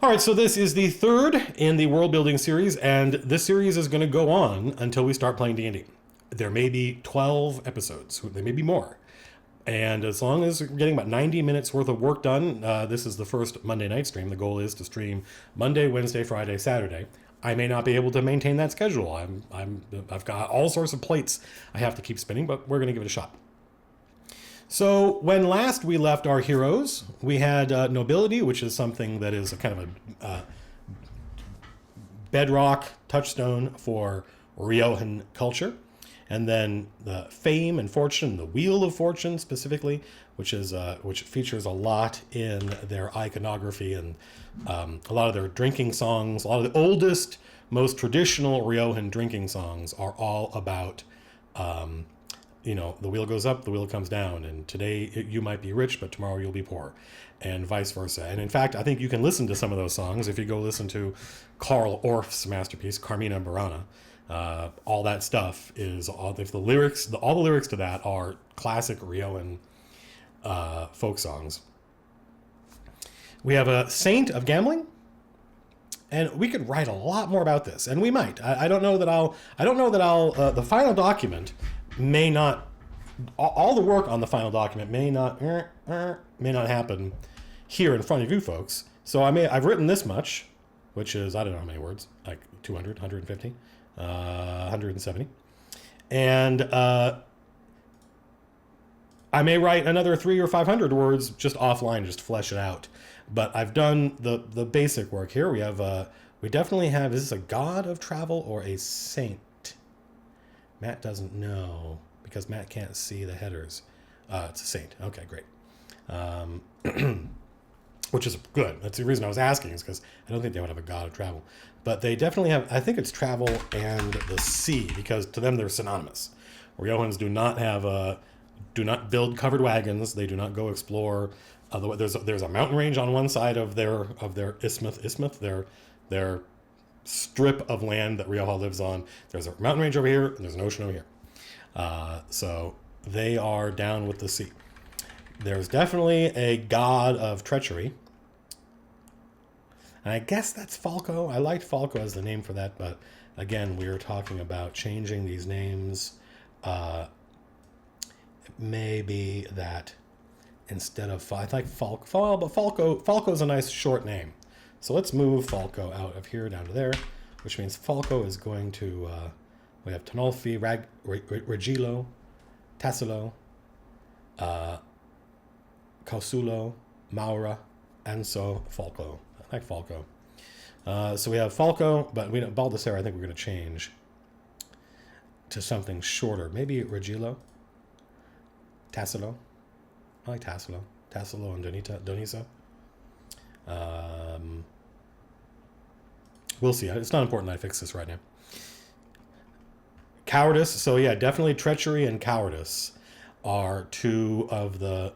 All right, so this is the third in the world building series, and this series is going to go on until we start playing D&D. There may be 12 episodes. There may be more. And as long as we're getting about 90 minutes worth of work done, this is the first Monday night stream. The goal is to stream Monday, Wednesday, Friday, Saturday. I may not be able to maintain that schedule. I've got all sorts of plates I have to keep spinning, but we're going to give it a shot. So when last we left our heroes, we had nobility, which is something that is a kind of a bedrock touchstone for Riojan culture. And then the fame and fortune, the Wheel of Fortune specifically, which features a lot in their iconography and a lot of their drinking songs. A lot of the oldest, most traditional Riojan drinking songs are all about the wheel goes up, the wheel comes down, and today you might be rich, but tomorrow you'll be poor, and vice versa. And in fact, I think you can listen to some of those songs if you go listen to Carl Orff's masterpiece, Carmina Burana. All that stuff is all the lyrics to that are classic Riojan folk songs. We have a Saint of Gambling, and we could write a lot more about this, and we might. I don't know that I'll. The final document may not. All the work on the final document may not happen here in front of you folks. So I've written this much, which is, I don't know how many words, like 200, 150, 170, and I may write another 300 or 500 words just offline, just flesh it out. But I've done the basic work here. We definitely have. Is this a god of travel or a saint? Matt doesn't know because Matt can't see the headers. It's a saint. Okay, great. Which is good. That's the reason I was asking, is because I don't think they would have a god of travel. But they definitely have, I think it's travel and the sea, because to them they're synonymous. Riojans do not build covered wagons. They do not go explore. There's a mountain range on one side of their isthmus, their strip of land that Rioja lives on. There's a mountain range over here, and there's an ocean over here. So they are down with the sea. There's definitely a god of treachery. And I guess that's Falco. I liked Falco as the name for that, but again, we are talking about changing these names. It may be that instead of, I like Falco, but Falco's a nice short name. So let's move Falco out of here down to there, which means Falco is going to, we have Tonolfi, Regilo, Tassilo, Causulo, Maura, and so Falco. I like Falco. So we have Falco, but Baldassare I think we're going to change to something shorter. Maybe Regilo, Tassilo. I like Tassilo. Tassilo and Doniso. We'll see. It's not important that I fix this right now. Cowardice. So yeah, definitely treachery and cowardice are two of the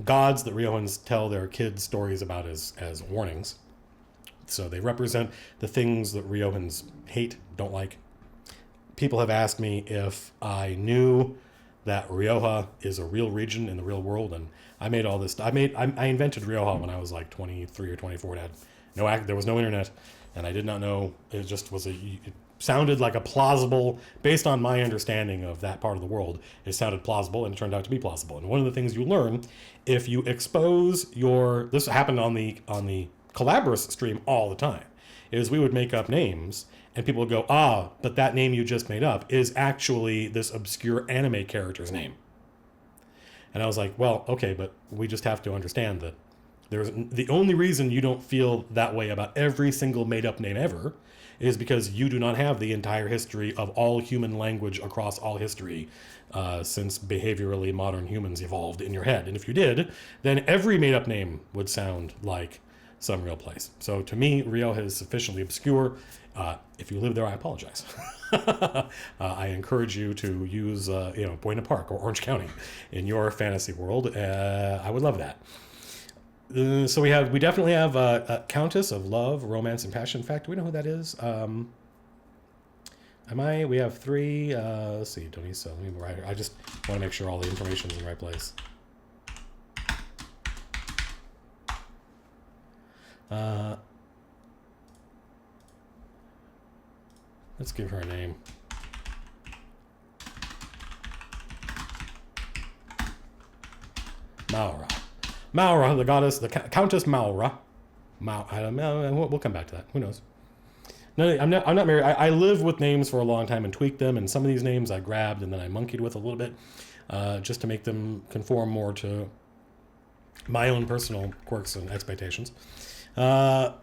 gods that Riojans tell their kids stories about as warnings. So they represent the things that Riojans hate, don't like. People have asked me if I knew that Rioja is a real region in the real world, and I made all this. I invented Rioja when I was like 23 or 24. There was no internet, and I did not know. It just was it sounded like a plausible, based on my understanding of that part of the world. It sounded plausible, and it turned out to be plausible. And one of the things you learn if you expose this happened on the Collaborous stream all the time, is we would make up names. And people would go, but that name you just made up is actually this obscure anime character's name. And I was like, well, okay, but we just have to understand that the only reason you don't feel that way about every single made-up name ever is because you do not have the entire history of all human language across all history since behaviorally modern humans evolved in your head. And if you did, then every made-up name would sound like some real place. So to me, Rioja is sufficiently obscure. If you live there, I apologize. I encourage you to use, Buena Park or Orange County in your fantasy world. I would love that. So we definitely have a Countess of Love, Romance, and Passion. In fact, do we know who that is? We have three. Let's see, Donisa. Let me write her. I just want to make sure all the information is in the right place. Uh, let's give her a name. Maura. Maura, the goddess, the Countess Maura. I don't know. We'll come back to that. Who knows? No, I'm not married. I lived with names for a long time and tweaked them, and some of these names I grabbed and then I monkeyed with a little bit, just to make them conform more to my own personal quirks and expectations. And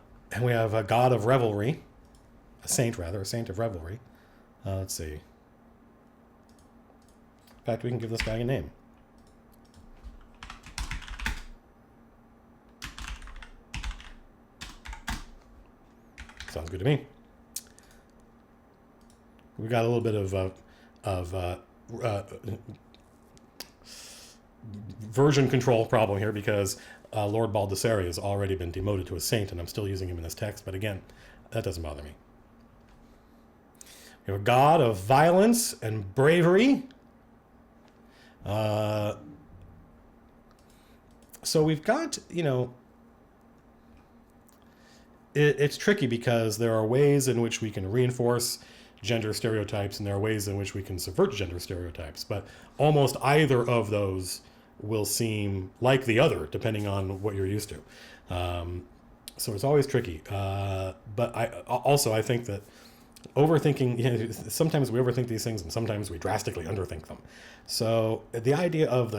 we have a god of revelry, a saint of revelry. Let's see. In fact, we can give this guy a name. Sounds good to me. We got a little bit of version control problem here because Lord Baldessari has already been demoted to a saint, and I'm still using him in this text. But again, that doesn't bother me. We have a god of violence and bravery. So we've got, it's tricky because there are ways in which we can reinforce gender stereotypes and there are ways in which we can subvert gender stereotypes, but almost either of those will seem like the other depending on what you're used to. So it's always tricky. But I think that overthinking, sometimes we overthink these things and sometimes we drastically underthink them. So the idea of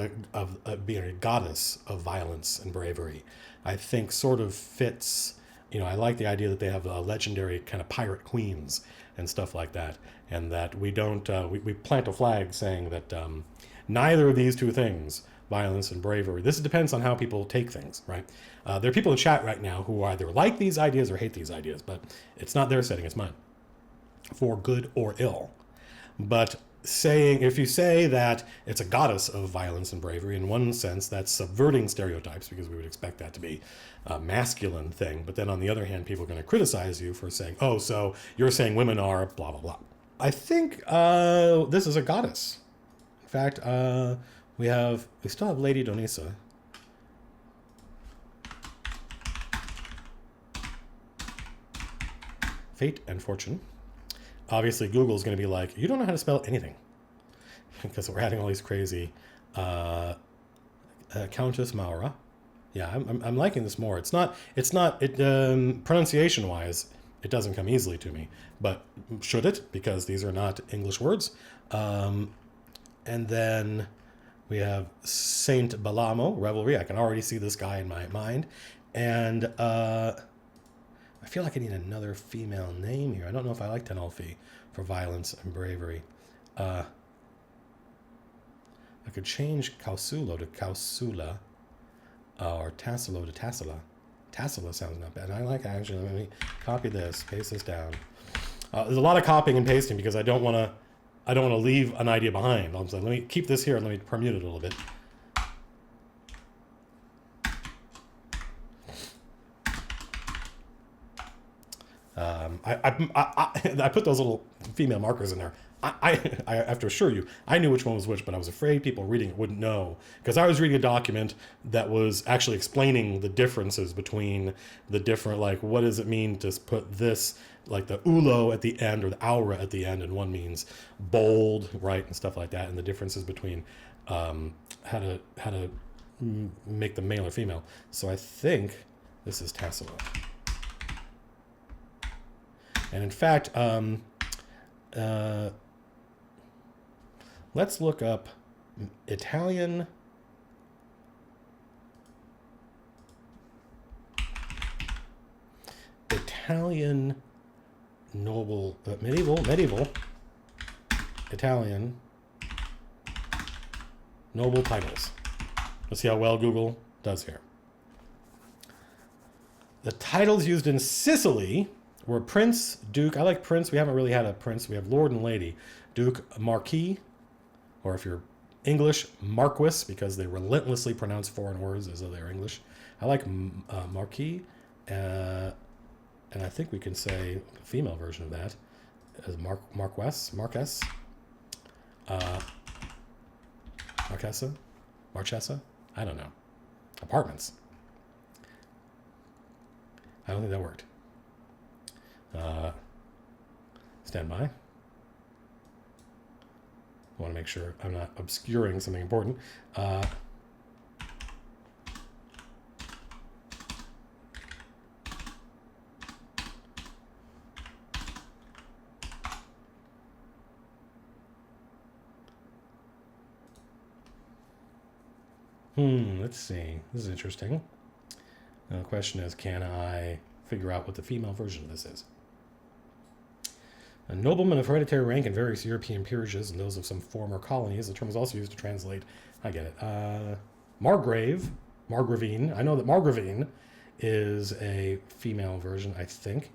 being a goddess of violence and bravery, I think sort of fits. I like the idea that they have legendary kind of pirate queens and stuff like that, and that we don't we plant a flag saying that neither of these two things, violence and bravery, this depends on how people take things, right? There are people in chat right now who either like these ideas or hate these ideas, but it's not their setting, it's mine, for good or ill. But if you say that it's a goddess of violence and bravery, in one sense, that's subverting stereotypes because we would expect that to be a masculine thing. But then on the other hand, people are going to criticize you for saying, oh, so you're saying women are blah, blah, blah. I think this is a goddess. In fact, we still have Lady Donisa. Fate and fortune. Obviously, Google's going to be like, you don't know how to spell anything. Because we're adding all these crazy... Countess Maura. Yeah, I'm liking this more. It's not pronunciation-wise, it doesn't come easily to me. But should it? Because these are not English words. And then we have Saint Balaam, Revelry. I can already see this guy in my mind. And... I feel like I need another female name here. I don't know if I like Tenolfi for violence and bravery. I could change Kausulo to Kausula, or Tassilo to Tassila. Tassila sounds not bad. I like actually. Let me copy this, paste this down. There's a lot of copying and pasting because I don't want to leave an idea behind. I'm saying, let me keep this here and let me permute it a little bit. I put those little female markers in there. I have to assure you, I knew which one was which, but I was afraid people reading it wouldn't know. Because I was reading a document that was actually explaining the differences between the different, like, what does it mean to put this, like the ulo at the end or the aura at the end, and one means bold, right, and stuff like that, and the differences between how to make them male or female. So I think this is Tassilo. And in fact, let's look up Italian noble, medieval Italian noble titles. Let's see how well Google does here. The titles used in Sicily were Prince, Duke. I like Prince. We haven't really had a Prince. We have Lord and Lady. Duke, Marquis, or if you're English, Marquis, because they relentlessly pronounce foreign words as though they're English. I like Marquis, and I think we can say the female version of that as Marquessa, I don't know. Apartments. I don't think that worked. Stand by. I want to make sure I'm not obscuring something important. Let's see. This is interesting. Now the question is, can I figure out what the female version of this is? A nobleman of hereditary rank in various European peerages and those of some former colonies. The term is also used to translate, I get it, Margravine. I know that Margravine is a female version, I think.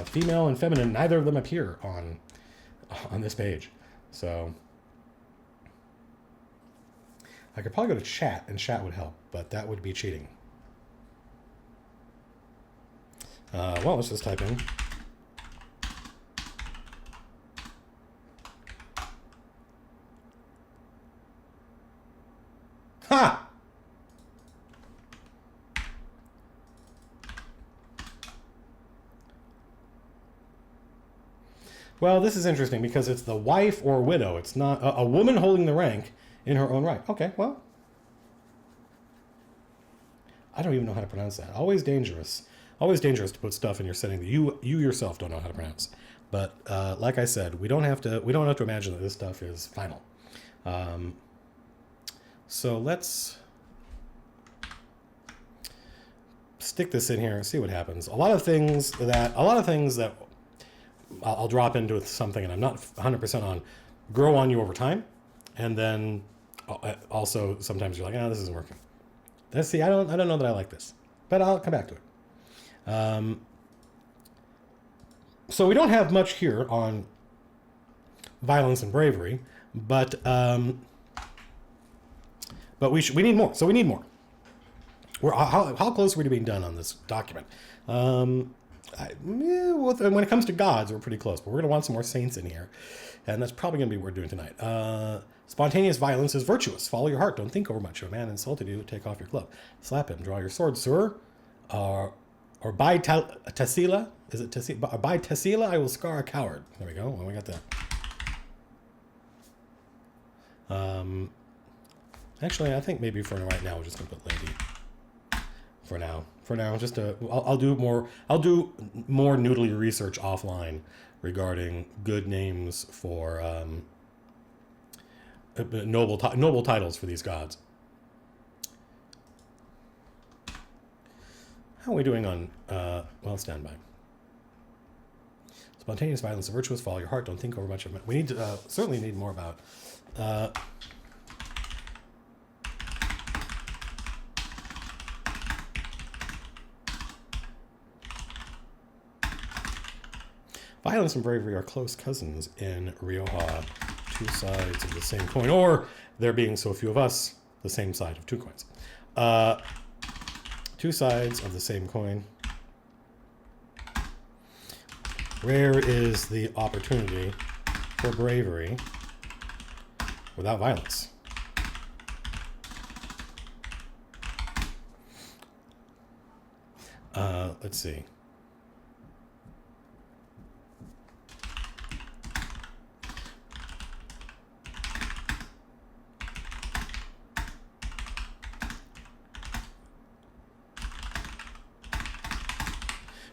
Female and feminine, neither of them appear on this page. So I could probably go to chat, and chat would help, but that would be cheating. Well, let's just type in. Ha! Well, this is interesting because it's the wife or widow. It's not a woman holding the rank in her own right. Okay, well. I don't even know how to pronounce that. Always dangerous. Always dangerous to put stuff in your setting that you yourself don't know how to pronounce. But like I said, we don't have to imagine that this stuff is final. So let's stick this in here and see what happens. A lot of things that I'll drop into something and I'm not 100% on grow on you over time, and then also sometimes you're like, this isn't working. Let's see. I don't know that I like this, but I'll come back to it. So we don't have much here on violence and bravery, but we need more. So we need more. How close are we to being done on this document? When it comes to gods, we're pretty close, but we're going to want some more saints in here, and that's probably going to be what we're doing tonight. Spontaneous violence is virtuous. Follow your heart. Don't think over much. If a man insulted you, take off your club. Slap him. Draw your sword, sir. Or by Tassila, is it Tassila? By Tassila, I will scar a coward. There we go. Well, we got that. Actually, I think maybe for right now, we're just gonna put lady. For now, just I'll do more noodly research offline regarding good names for noble titles for these gods. How are we doing on, stand by. Spontaneous violence, virtuous, follow your heart, don't think over much of it. We need to, certainly need more about, violence and bravery are close cousins in Rioja, two sides of the same coin, or there being so few of us, the same side of two coins. Two sides of the same coin. Rare is the opportunity for bravery without violence. Let's see.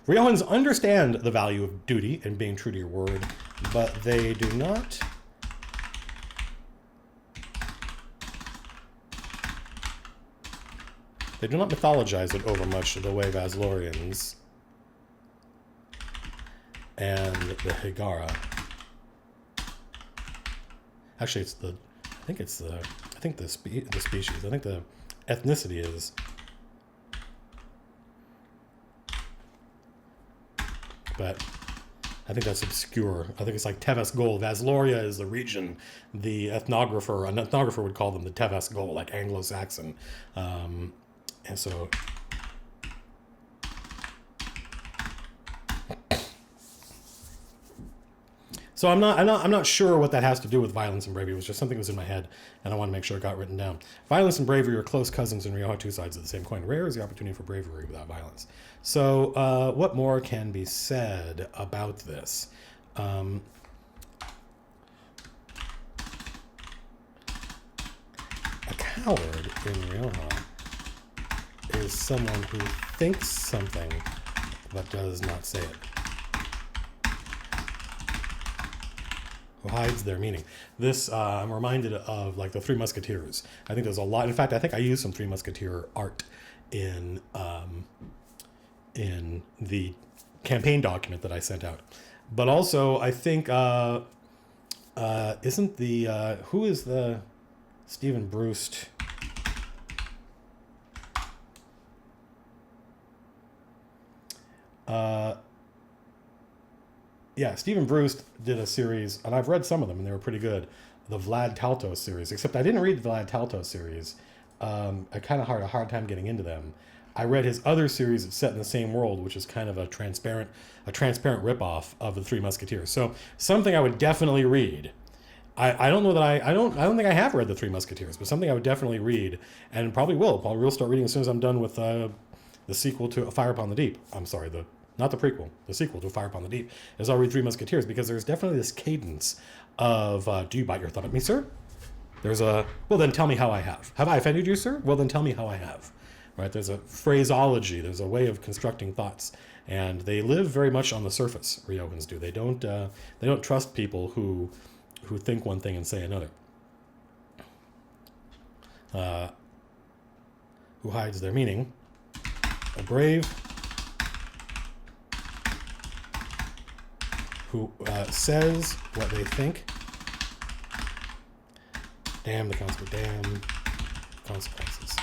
Riojans understand the value of duty and being true to your word, but they do not mythologize it over much the way Vaslorians and the Higara. Actually, the species. I think the ethnicity is. But I think that's obscure. I think it's like Teves Gold. Vasloria is the region. The an ethnographer would call them the Teves Gold, like Anglo-Saxon. And so... So I'm not sure what that has to do with violence and bravery. It was just something that was in my head, and I want to make sure it got written down. Violence and bravery are close cousins and are two sides of the same coin. Rare is the opportunity for bravery without violence. So what more can be said about this? A coward in Rioja is someone who thinks something but does not say it. Who hides their meaning. This, I'm reminded of like the Three Musketeers. I think there's a lot. In fact, I think I used some Three Musketeer art in the campaign document that I sent out. But also, I think isn't the who is the Stephen Bruce? Yeah, Stephen Bruce did a series, and I've read some of them, and they were pretty good. The Vlad Taltos series, except I didn't read the Vlad Taltos series. I kind of had a hard time getting into them. I read his other series that's set in the same world, which is kind of a transparent ripoff of the Three Musketeers. So something I would definitely read. I don't know that I don't think I have read the Three Musketeers, but something I would definitely read, and probably will. Probably will start reading as soon as I'm done with the sequel to Fire Upon the Deep. I'm sorry, not the prequel, the sequel to Fire Upon the Deep, is I'll read Three Musketeers, because there's definitely this cadence of, do you bite your thumb at me, sir? There's a, well, then tell me how I have. Have I offended you, sir? Well, then tell me how I have. Right? There's a phraseology, there's a way of constructing thoughts, and they live very much on the surface, Riojans do. They don't trust people who think one thing and say another. Who hides their meaning. A brave who says what they think. Damn the consequences.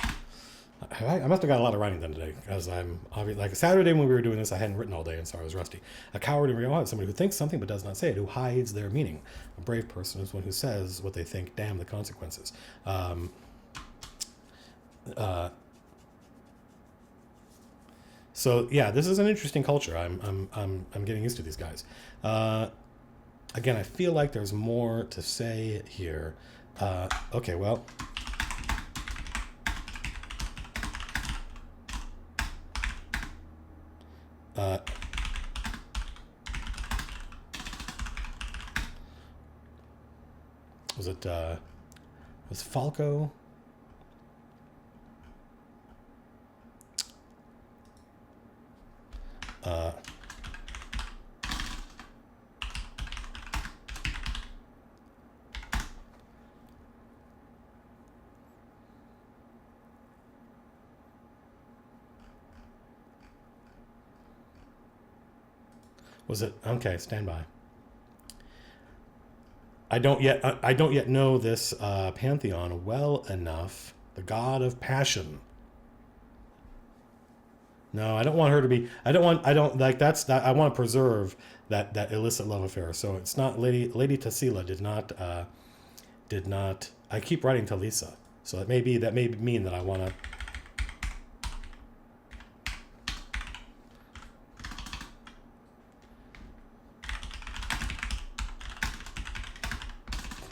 I must have got a lot of writing done today, because I'm like Saturday when we were doing this, I hadn't written all day, and so I was rusty. A coward in Rioja is somebody who thinks something but does not say it, who hides their meaning. A brave person is one who says what they think. Damn the consequences. So yeah, this is an interesting culture. I'm getting used to these guys. Again, I feel like there's more to say here. Okay, well. Was Falco? Was it okay? Stand by. I don't yet know this pantheon well enough. The god of passion. No, I don't want her to be. I don't like that's that. I want to preserve that illicit love affair. So it's not Lady Tassila did not. I keep writing Talisa, so that may mean that I want to.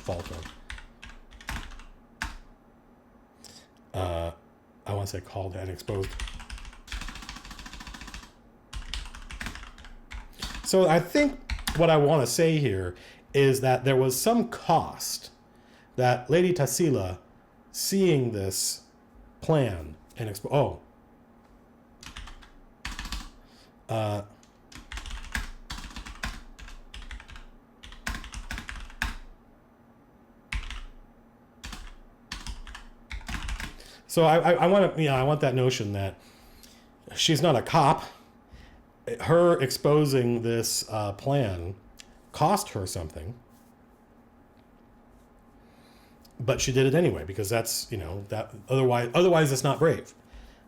Falco. I want to say called and exposed. So I think what I want to say here is that there was some cost that Lady Tassila, seeing this plan and so I want to, I want that notion that she's not a cop. Her exposing this plan cost her something, but she did it anyway, because that's, that otherwise it's not brave.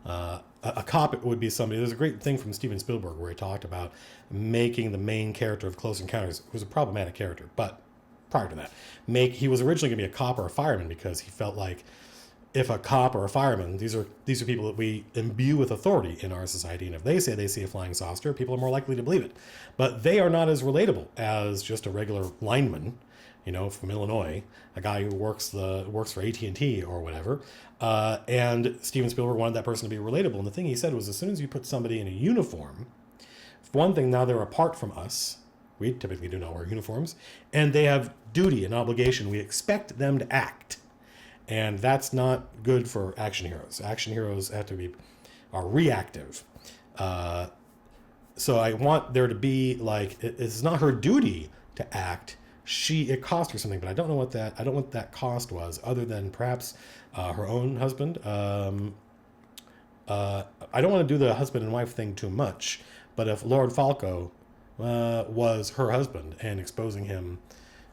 A cop would be somebody. There's a great thing from Steven Spielberg where he talked about making the main character of Close Encounters, who was a problematic character, but prior to that, he was originally going to be a cop or a fireman, because he felt like if a cop or a fireman, these are people that we imbue with authority in our society, and if they say they see a flying saucer, people are more likely to believe it. But they are not as relatable as just a regular lineman, from Illinois, a guy who works for AT&T or whatever. And Steven Spielberg wanted that person to be relatable. And the thing he said was, as soon as you put somebody in a uniform, for one thing, now they're apart from us. We typically do not wear uniforms, and they have duty and obligation. We expect them to act. And that's not good for action heroes. Action heroes are reactive. So I want there to be it's not her duty to act. It cost her something, but I don't know what that cost was, other than perhaps her own husband. I don't want to do the husband and wife thing too much, but if Lord Falco was her husband and exposing him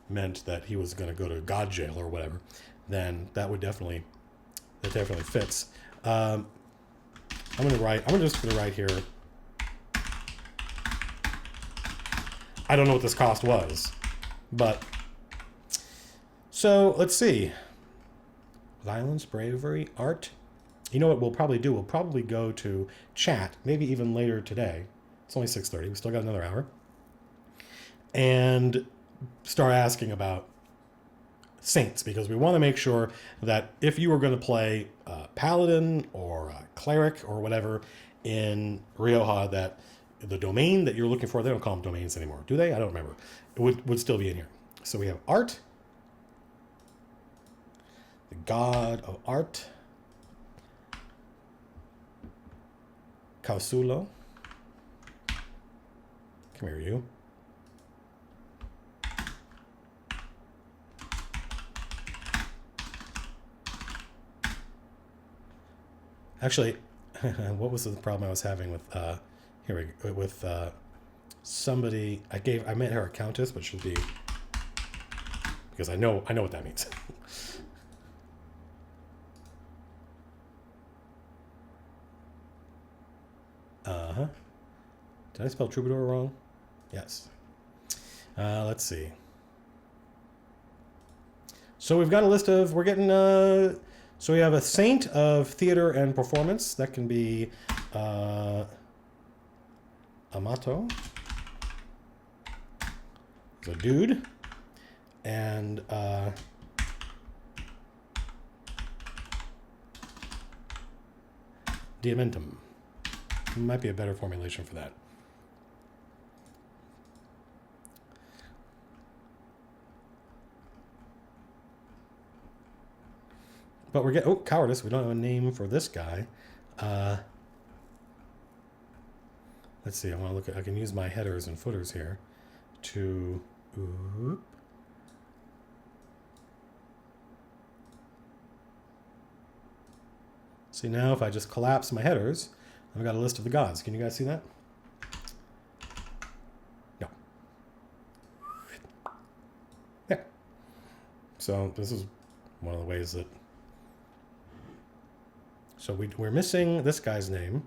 meant that he was going to go to God jail or whatever, then that definitely fits. I'm just going to write here. I don't know what this cost was, but so let's see. Violence, bravery, art. You know what we'll probably do? We'll probably go to chat, maybe even later today. It's only 6:30. We still got another hour. And start asking about saints, because we want to make sure that if you were going to play paladin or cleric or whatever in Rioja, that the domain that you're looking for, they don't call them domains anymore, do they? I don't remember. It would still be in here. So we have art, the god of art, Causulo. Come here, you. Actually, what was the problem I was having with somebody? I met her a countess, but she'll be, because I know what that means. Did I spell troubadour wrong? Yes. Let's see. So we've got a list of, so we have a saint of theater and performance. That can be Amato. It's a dude. And Diamentum. Might be a better formulation for that. But we're getting, cowardice. We don't have a name for this guy. Let's see. I can use my headers and footers here to, see, now if I just collapse my headers, I've got a list of the gods. Can you guys see that? No. There. So this is one of the ways that, so we're missing this guy's name.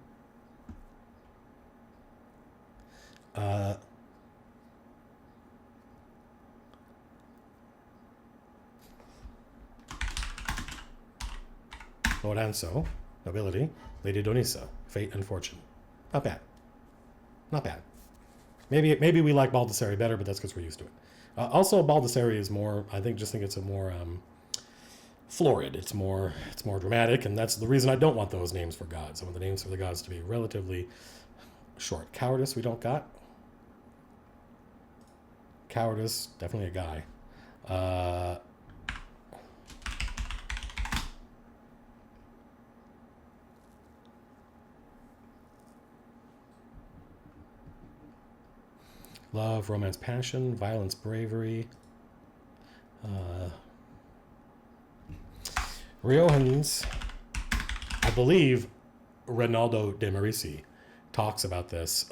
Lord Anso, nobility. Lady Donisa, fate and fortune. Not bad. Not bad. Maybe we like Baldassare better, but that's because we're used to it. Also, Baldassare is more, I think it's a more florid. It's more dramatic, and that's the reason I don't want those names for gods. I want the names for the gods to be relatively short. Cowardice, we don't got. Cowardice, definitely a guy. Love, romance, passion, violence, bravery. Riojans, I believe Rinaldo de Marici talks about this.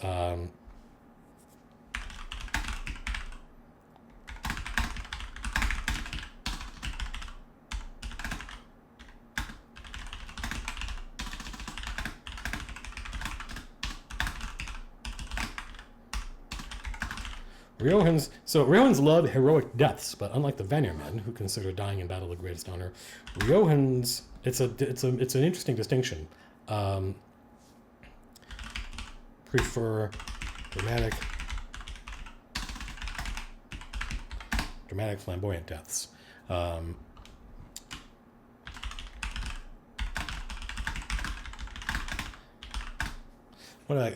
Riohans love heroic deaths, but unlike the Vanir men, who consider dying in battle the greatest honor, Riohans, it's an interesting distinction. Prefer dramatic flamboyant deaths. I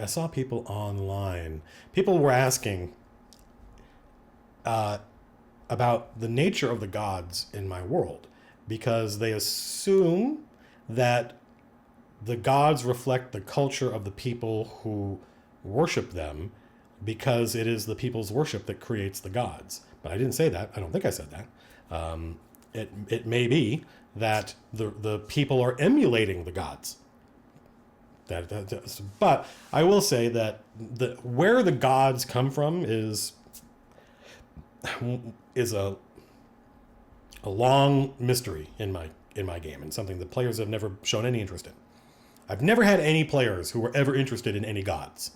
saw people online. People were asking about the nature of the gods in my world, because they assume that the gods reflect the culture of the people who worship them, because it is the people's worship that creates the gods. But I didn't say that. I don't think I said that. It may be that the people are emulating the gods. But I will say that where the gods come from is a long mystery in my game, and something that players have never shown any interest in. I've never had any players who were ever interested in any gods,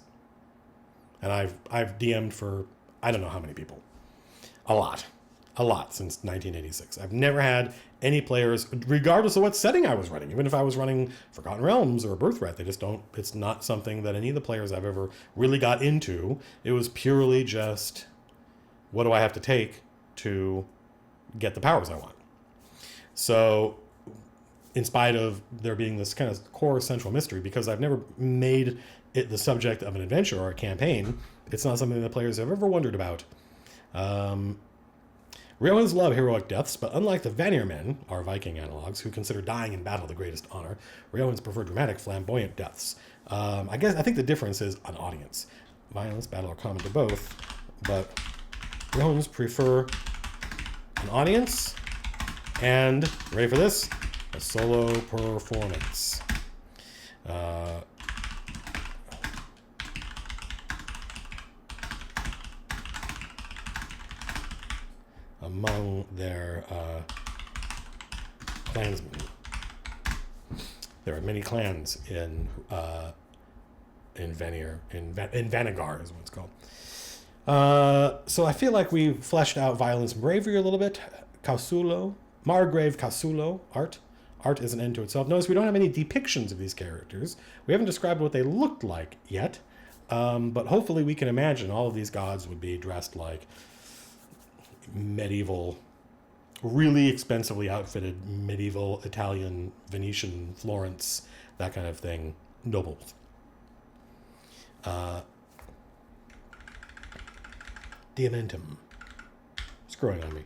and I've DM'd for I don't know how many people, a lot since 1986. I've never had any players, regardless of what setting I was running, even if I was running Forgotten Realms or Birthright, it's not something that any of the players I've ever really got into. It was purely just, what do I have to take to get the powers I want? So, in spite of there being this kind of core central mystery, because I've never made it the subject of an adventure or a campaign, it's not something that players have ever wondered about. Riohans love heroic deaths, but unlike the Vanir men, our Viking analogs, who consider dying in battle the greatest honor, Riohans prefer dramatic, flamboyant deaths. I think the difference is an audience. Violence, battle are common to both, but Riohans prefer an audience and, ready for this, a solo performance. Among their clansmen. There are many clans in Vanir, in Vanagar is what it's called. So I feel like we've fleshed out violence and bravery a little bit. Margrave Casulo, art. Art is an end to itself. Notice we don't have any depictions of these characters. We haven't described what they looked like yet, but hopefully we can imagine all of these gods would be dressed like medieval, really expensively outfitted medieval Italian, Venetian, Florence, that kind of thing, nobles. Diamentum. It's growing on me.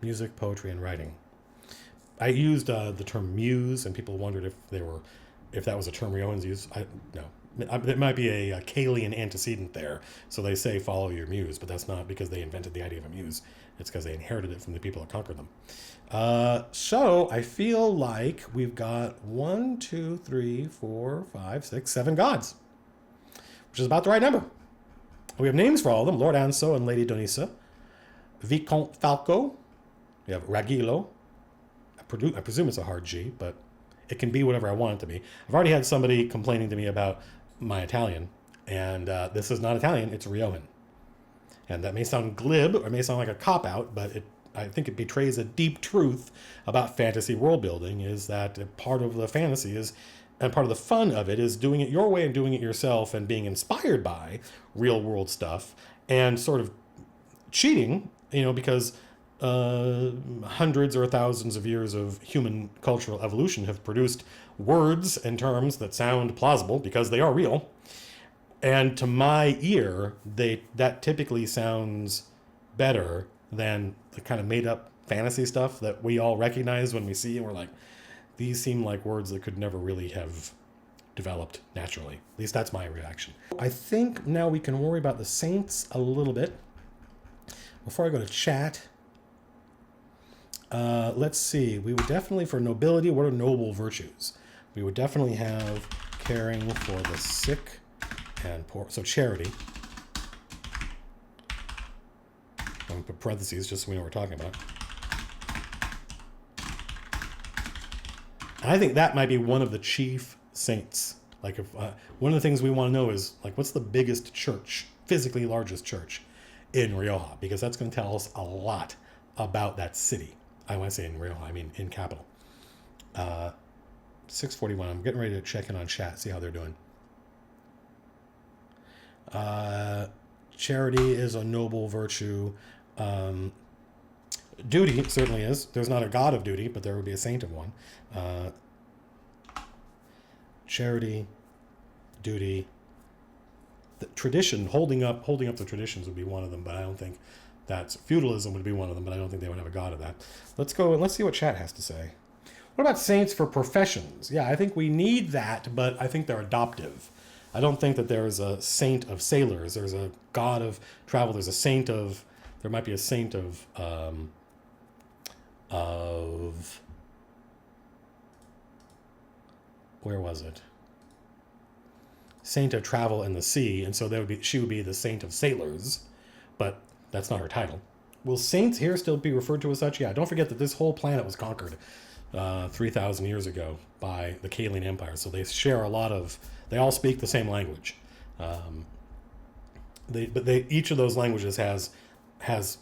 Music, poetry, and writing. I used the term muse, and people wondered if that was a term Riohans used. No. It might be a Kalian antecedent there. So they say follow your muse, but that's not because they invented the idea of a muse. It's because they inherited it from the people that conquered them. So I feel like we've got 7 gods, which is about the right number. We have names for all of them: Lord Anso and Lady Donisa, Vicomte Falco. We have Ragilo. I presume it's a hard G, but it can be whatever I want it to be. I've already had somebody complaining to me about my Italian, and this is not Italian, it's Riohan. And that may sound glib, or it may sound like a cop-out, but I think it betrays a deep truth about fantasy world building, is that part of the fantasy is, and part of the fun of it, is doing it your way and doing it yourself and being inspired by real world stuff and sort of cheating, because hundreds or thousands of years of human cultural evolution have produced words and terms that sound plausible because they are real. And to my ear, that typically sounds better than the kind of made up fantasy stuff that we all recognize when we see, and we're like, these seem like words that could never really have developed naturally. At least that's my reaction. I think now we can worry about the saints a little bit. Before I go to chat, let's see. We would definitely, for nobility, what are noble virtues? We would definitely have caring for the sick and poor. So charity. I'm going to put parentheses just so we know what we're talking about. And I think that might be one of the chief saints. Like, if one of the things we want to know is, like, what's the biggest church, physically largest church? in Rioja, because that's going to tell us a lot about that city. I want to say in Rioja, I mean in capital. 6:41. I'm getting ready to check in on chat, see how they're doing. Charity is a noble virtue. Duty certainly is. There's not a god of duty, but there would be a saint of one. Charity, duty, the tradition, holding up the traditions would be one of them, but I don't think that's feudalism would be one of them, but I don't think they would have a god of that. Let's go and let's see what chat has to say. What about saints for professions? Yeah, I think we need that, but I think they're adoptive. I don't think that there is a saint of sailors. There's a god of travel. There's a saint of, there might be a saint of where was it? Saint of travel and the sea, and so she would be the saint of sailors, but that's not her title. Will saints here still be referred to as such? Yeah, don't forget that this whole planet was conquered 3,000 years ago by the Kalian Empire, so they share a lot of, they all speak the same language. Each of those languages has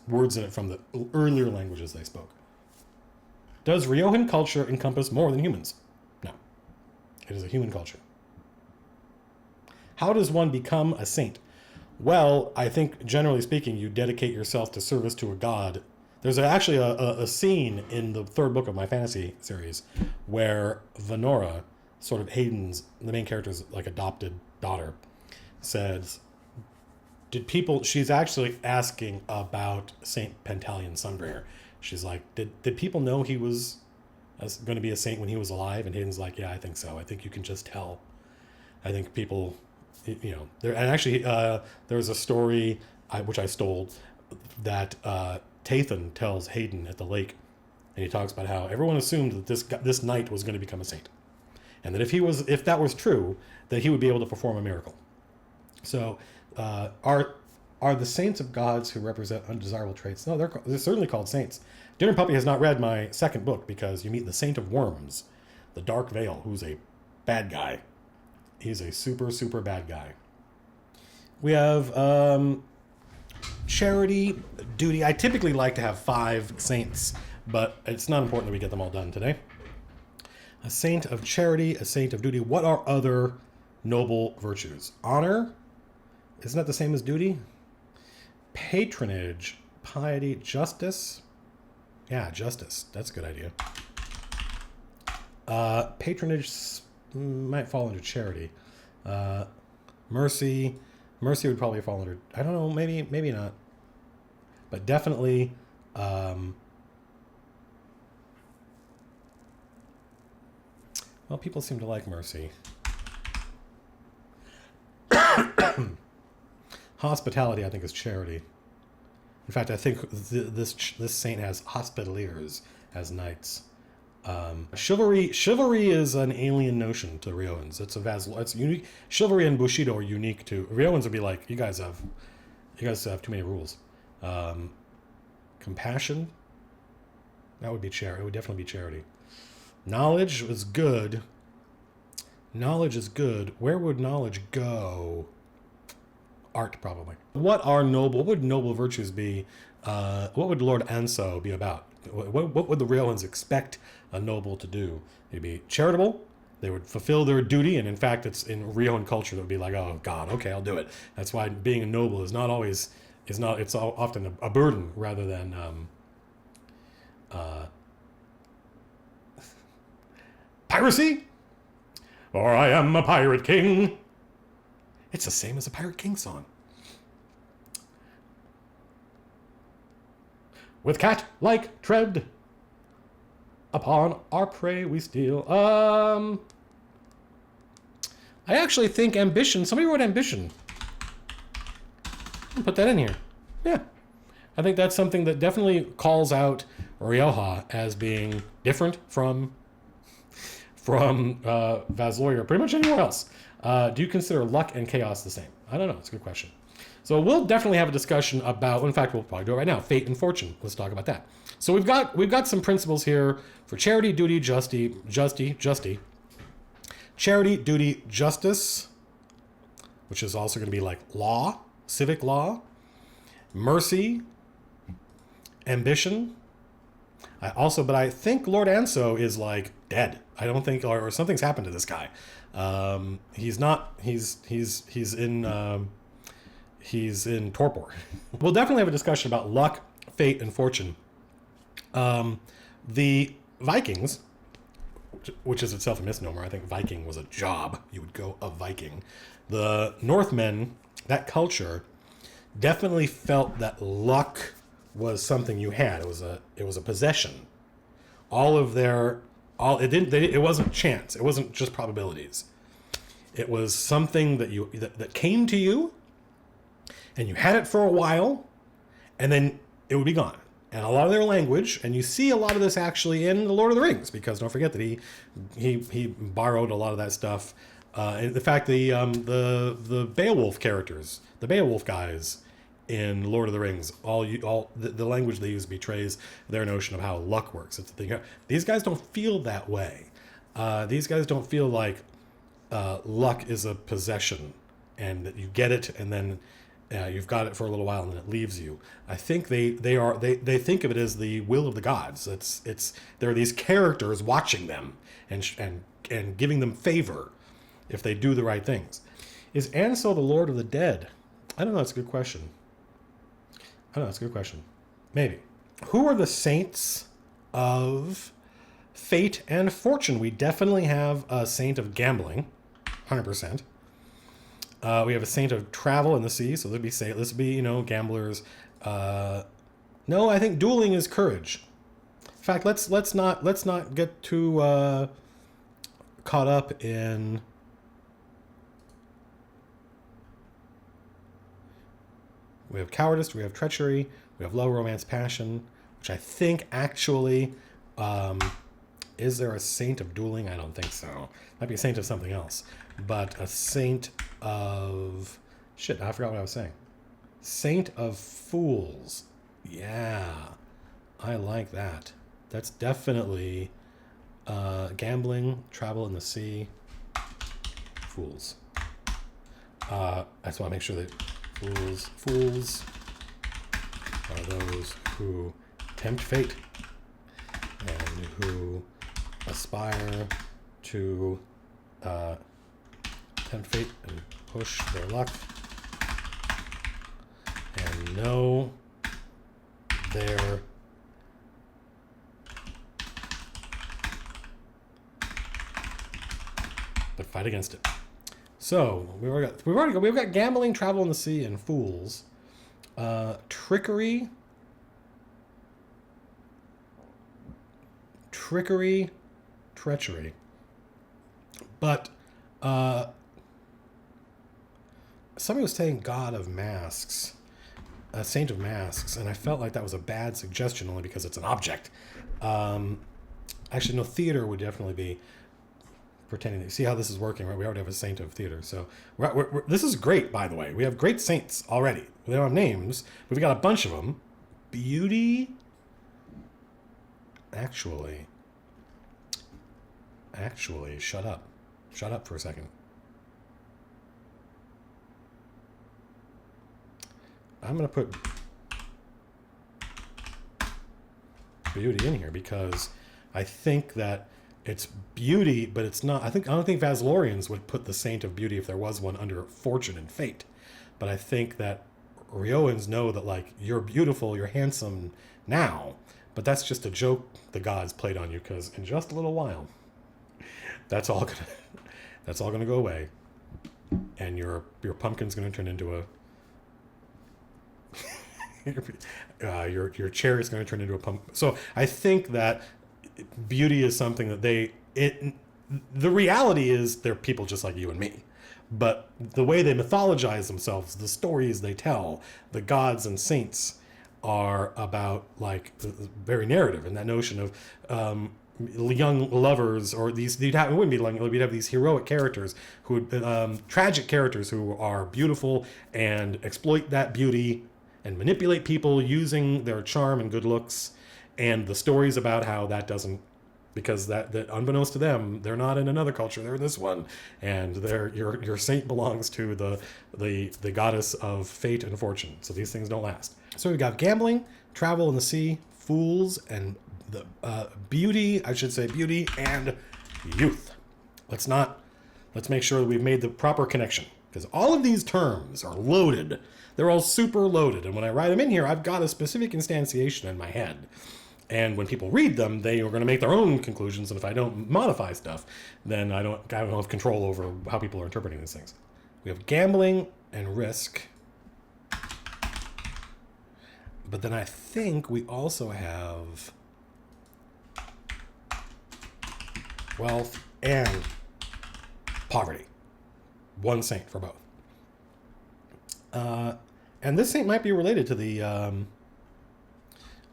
words in it from the earlier languages they spoke. Does Riojan culture encompass more than humans? No. It is a human culture. How does one become a saint? Well, I think generally speaking, you dedicate yourself to service to a god. There's actually a scene in the third book of my fantasy series where Venora, sort of Hayden's, the main character's like adopted daughter, says, she's actually asking about Saint Pantaleon Sunbringer. She's like, did people know he was going to be a saint when he was alive? And Hayden's like, yeah, I think so. I think you can just tell. I think people, there, and actually there's a story which I stole that Tathan tells Hayden at the lake, and he talks about how everyone assumed that this knight was going to become a saint, and that if that was true, that he would be able to perform a miracle. So are the saints of gods who represent undesirable traits? No, they're certainly called saints. Dinner Puppy has not read my second book because you meet the Saint of Worms, the Dark Veil, who's a bad guy. He's a super, super bad guy. We have charity, duty. I typically like to have 5 saints, but it's not important that we get them all done today. A saint of charity, a saint of duty. What are other noble virtues? Honor. Isn't that the same as duty? Patronage, piety, justice. Yeah, justice. That's a good idea. Patronage might fall under charity. Mercy. Mercy would probably fall under, I don't know, maybe not. But definitely well, people seem to like mercy. Hospitality, I think, is charity. In fact, I think this saint has hospitaliers as knights. Chivalry is an alien notion to Riojans. It's unique. Chivalry and Bushido are unique to Riojans. Would be like, you guys have too many rules. Compassion, that would be charity. It would definitely be charity. Knowledge is good. Knowledge is good. Where would knowledge go? Art, probably. What would noble virtues be? What would Lord Anso be about? What would the Riojans expect a noble to do? They'd be charitable. They would fulfill their duty, and in fact, it's in Riojan culture that would be like, oh God, okay, I'll do it. That's why being a noble is not always it's often a burden rather than piracy. Or I am a pirate king. It's the same as a Pirate King song. With cat-like tread, upon our prey we steal. I actually think ambition. Somebody wrote ambition. Put that in here. Yeah. I think that's something that definitely calls out Rioja as being different from Vazloy or pretty much anywhere else. Do you consider luck and chaos the same? I don't know. It's a good question. So we'll definitely have a discussion about, in fact, we'll probably do it right now, fate and fortune. Let's talk about that. So we've got some principles here for charity, duty, justy. Charity, duty, justice, which is also going to be like law, civic law. mercy, ambition. But I think Lord Anso is like dead. I don't think, or something's happened to this guy. He's not. He's in torpor. We'll definitely have a discussion about luck, fate, and fortune. The Vikings, which is itself a misnomer. I think Viking was a job. You would go a Viking. The Northmen, that culture, definitely felt that luck was something you had. It was a possession. It wasn't chance. It wasn't just probabilities. It was something that came to you, and you had it for a while, and then it would be gone. And a lot of their language, and you see a lot of this actually in The Lord of the Rings, because don't forget that he borrowed a lot of that stuff. In fact, the Beowulf characters, the Beowulf guys in Lord of the Rings, the language they use betrays their notion of how luck works. It's the thing. These guys don't feel that way. These guys don't feel like luck is a possession, and that you get it, and then you've got it for a little while, and then it leaves you. I think they think of it as the will of the gods. There are these characters watching them and giving them favor if they do the right things. Is Ansel the Lord of the Dead? I don't know. That's a good question. Maybe. Who are the saints of fate and fortune? We definitely have a saint of gambling, 100%. We have a saint of travel in the sea, so this would be gamblers. No, I think dueling is courage. In fact, let's not get too caught up in. We have cowardice, we have treachery, we have love, romance, passion, which I think actually, is there a saint of dueling? I don't think so. Might be a saint of something else. But a saint of... Shit, I forgot what I was saying. Saint of fools. Yeah, I like that. That's definitely gambling, travel in the sea, fools. I just want to make sure that fools are those who tempt fate and who aspire to tempt fate and push their luck and know their but fight against it. So we've got gambling, travel in the sea, and fools. Trickery, treachery. But somebody was saying God of Masks, a saint of masks, and I felt like that was a bad suggestion only because it's an object. Actually, no, theater would definitely be pretending. You see how this is working, right? We already have a saint of theater. So this is great, by the way. We have great saints already. We don't have names, but we've got a bunch of them. Beauty. Actually, shut up. Shut up for a second. I'm going to put beauty in here because I think that it's beauty, but it's not. I don't think Vaslorians would put the saint of beauty, if there was one, under fortune and fate. But I think that Rioans know that, like, you're beautiful, you're handsome now, but that's just a joke the gods played on you, because in just a little while, that's all gonna go away, and your pumpkin's gonna turn into a your chair is going to turn into a pumpkin. So I think that beauty is something that the reality is they're people just like you and me, but the way they mythologize themselves, the stories they tell, the gods and saints are about, like, very narrative, and that notion of young lovers, or it wouldn't be like, we'd have these heroic characters who tragic characters who are beautiful and exploit that beauty and manipulate people using their charm and good looks, and the stories about how that doesn't because that unbeknownst to them, they're not in another culture, they're in this one, and your saint belongs to the goddess of fate and fortune. So these things don't last. So we've got gambling, travel in the sea, fools, and the beauty and youth. Let's make sure that we've made the proper connection, because all of these terms are loaded. They're all super loaded, and when I write them in here, I've got a specific instantiation in my head. And when people read them, they are going to make their own conclusions, and if I don't modify stuff, then I don't have control over how people are interpreting these things. We have gambling and risk. But then I think we also have wealth and poverty. One saint for both. And this saint might be related to the...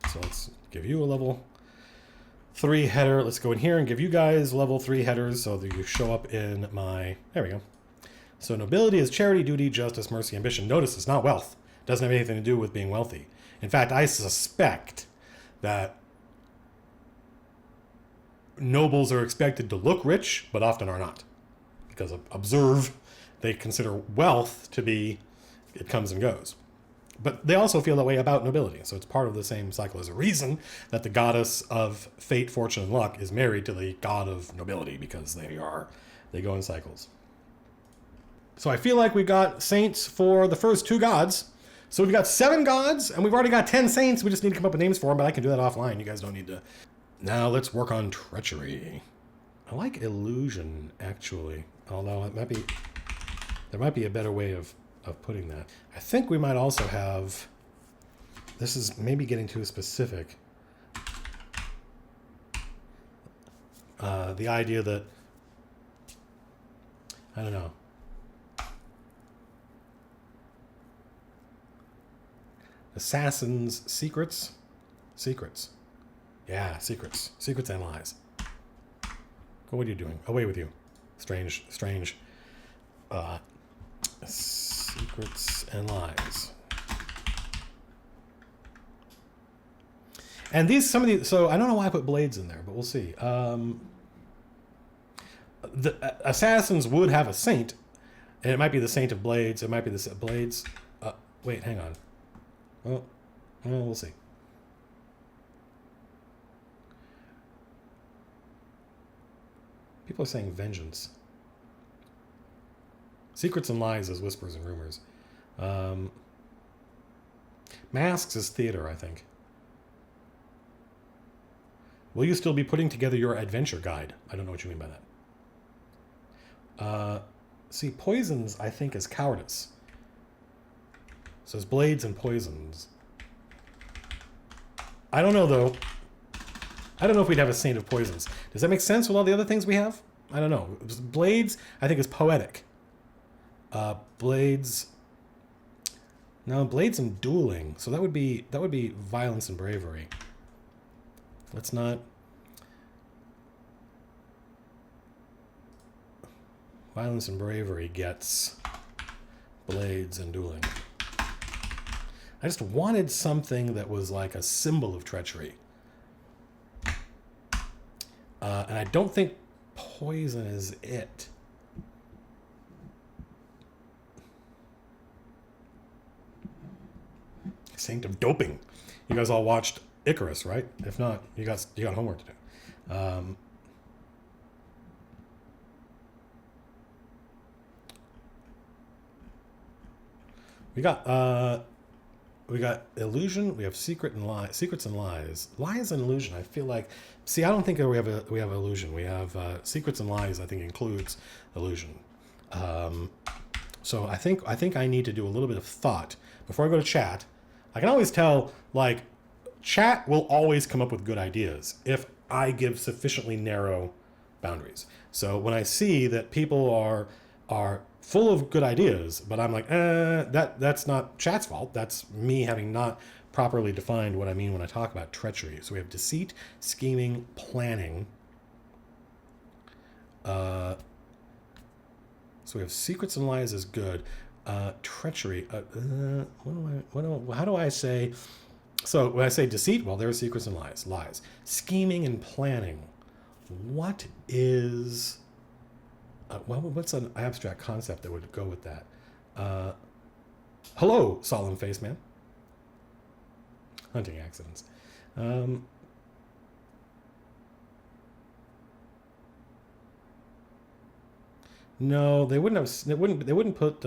so let's give you a level 3 header. Let's go in here and give you guys level 3 headers so that you show up in my... There we go. So nobility is charity, duty, justice, mercy, ambition. Notice it's not wealth. It doesn't have anything to do with being wealthy. In fact, I suspect that nobles are expected to look rich, but often are not. Because observe, they consider wealth to be, it comes and goes. But they also feel that way about nobility. So it's part of the same cycle. There's a reason that the goddess of fate, fortune, and luck is married to the god of nobility, because they go in cycles. So I feel like we got saints for the first 2 gods. So we've got 7 gods, and we've already got 10 saints. We just need to come up with names for them, but I can do that offline. You guys don't need to. Now let's work on treachery. I like illusion, actually. Although there might be a better way of putting that. I think we might also have, this is maybe getting too specific, the idea that, I don't know, assassins, secrets, yeah, secrets and lies. What are you doing? Away with you. Strange, secrets and lies. And some of these, so I don't know why I put blades in there, but we'll see. The assassins would have a saint, and it might be the saint of blades. It might be the blades. Wait, hang on. Well, we'll see. People are saying vengeance. Secrets and lies is whispers and rumors. Masks is theater, I think. Will you still be putting together your adventure guide? I don't know what you mean by that. See, poisons, I think, is cowardice. So it's blades and poisons. I don't know, though. I don't know if we'd have a saint of poisons. Does that make sense with all the other things we have? I don't know. Blades, I think, is poetic. Blades. No, blades and dueling. So that would be violence and bravery. Let's not. Violence and bravery gets blades and dueling. I just wanted something that was like a symbol of treachery. And I don't think poison is it. Saint of doping. You guys all watched Icarus, right? If not, you got homework to do. We got illusion. We have secrets and lies. Lies and illusion. I feel like. See, I don't think we have illusion. We have secrets and lies. I think includes illusion. So I think I need to do a little bit of thought before I go to chat. I can always tell, like, chat will always come up with good ideas if I give sufficiently narrow boundaries. So when I see that people are full of good ideas, but I'm like, that's not chat's fault. That's me having not properly defined what I mean when I talk about treachery. So we have deceit, scheming, planning. So we have secrets and lies is good. Treachery. How do I say? So when I say deceit, well, there's secrets and lies. Scheming and planning. what is... well, what's an abstract concept that would go with that? Hello, solemn face man. Hunting accidents. No, they wouldn't have. They wouldn't put.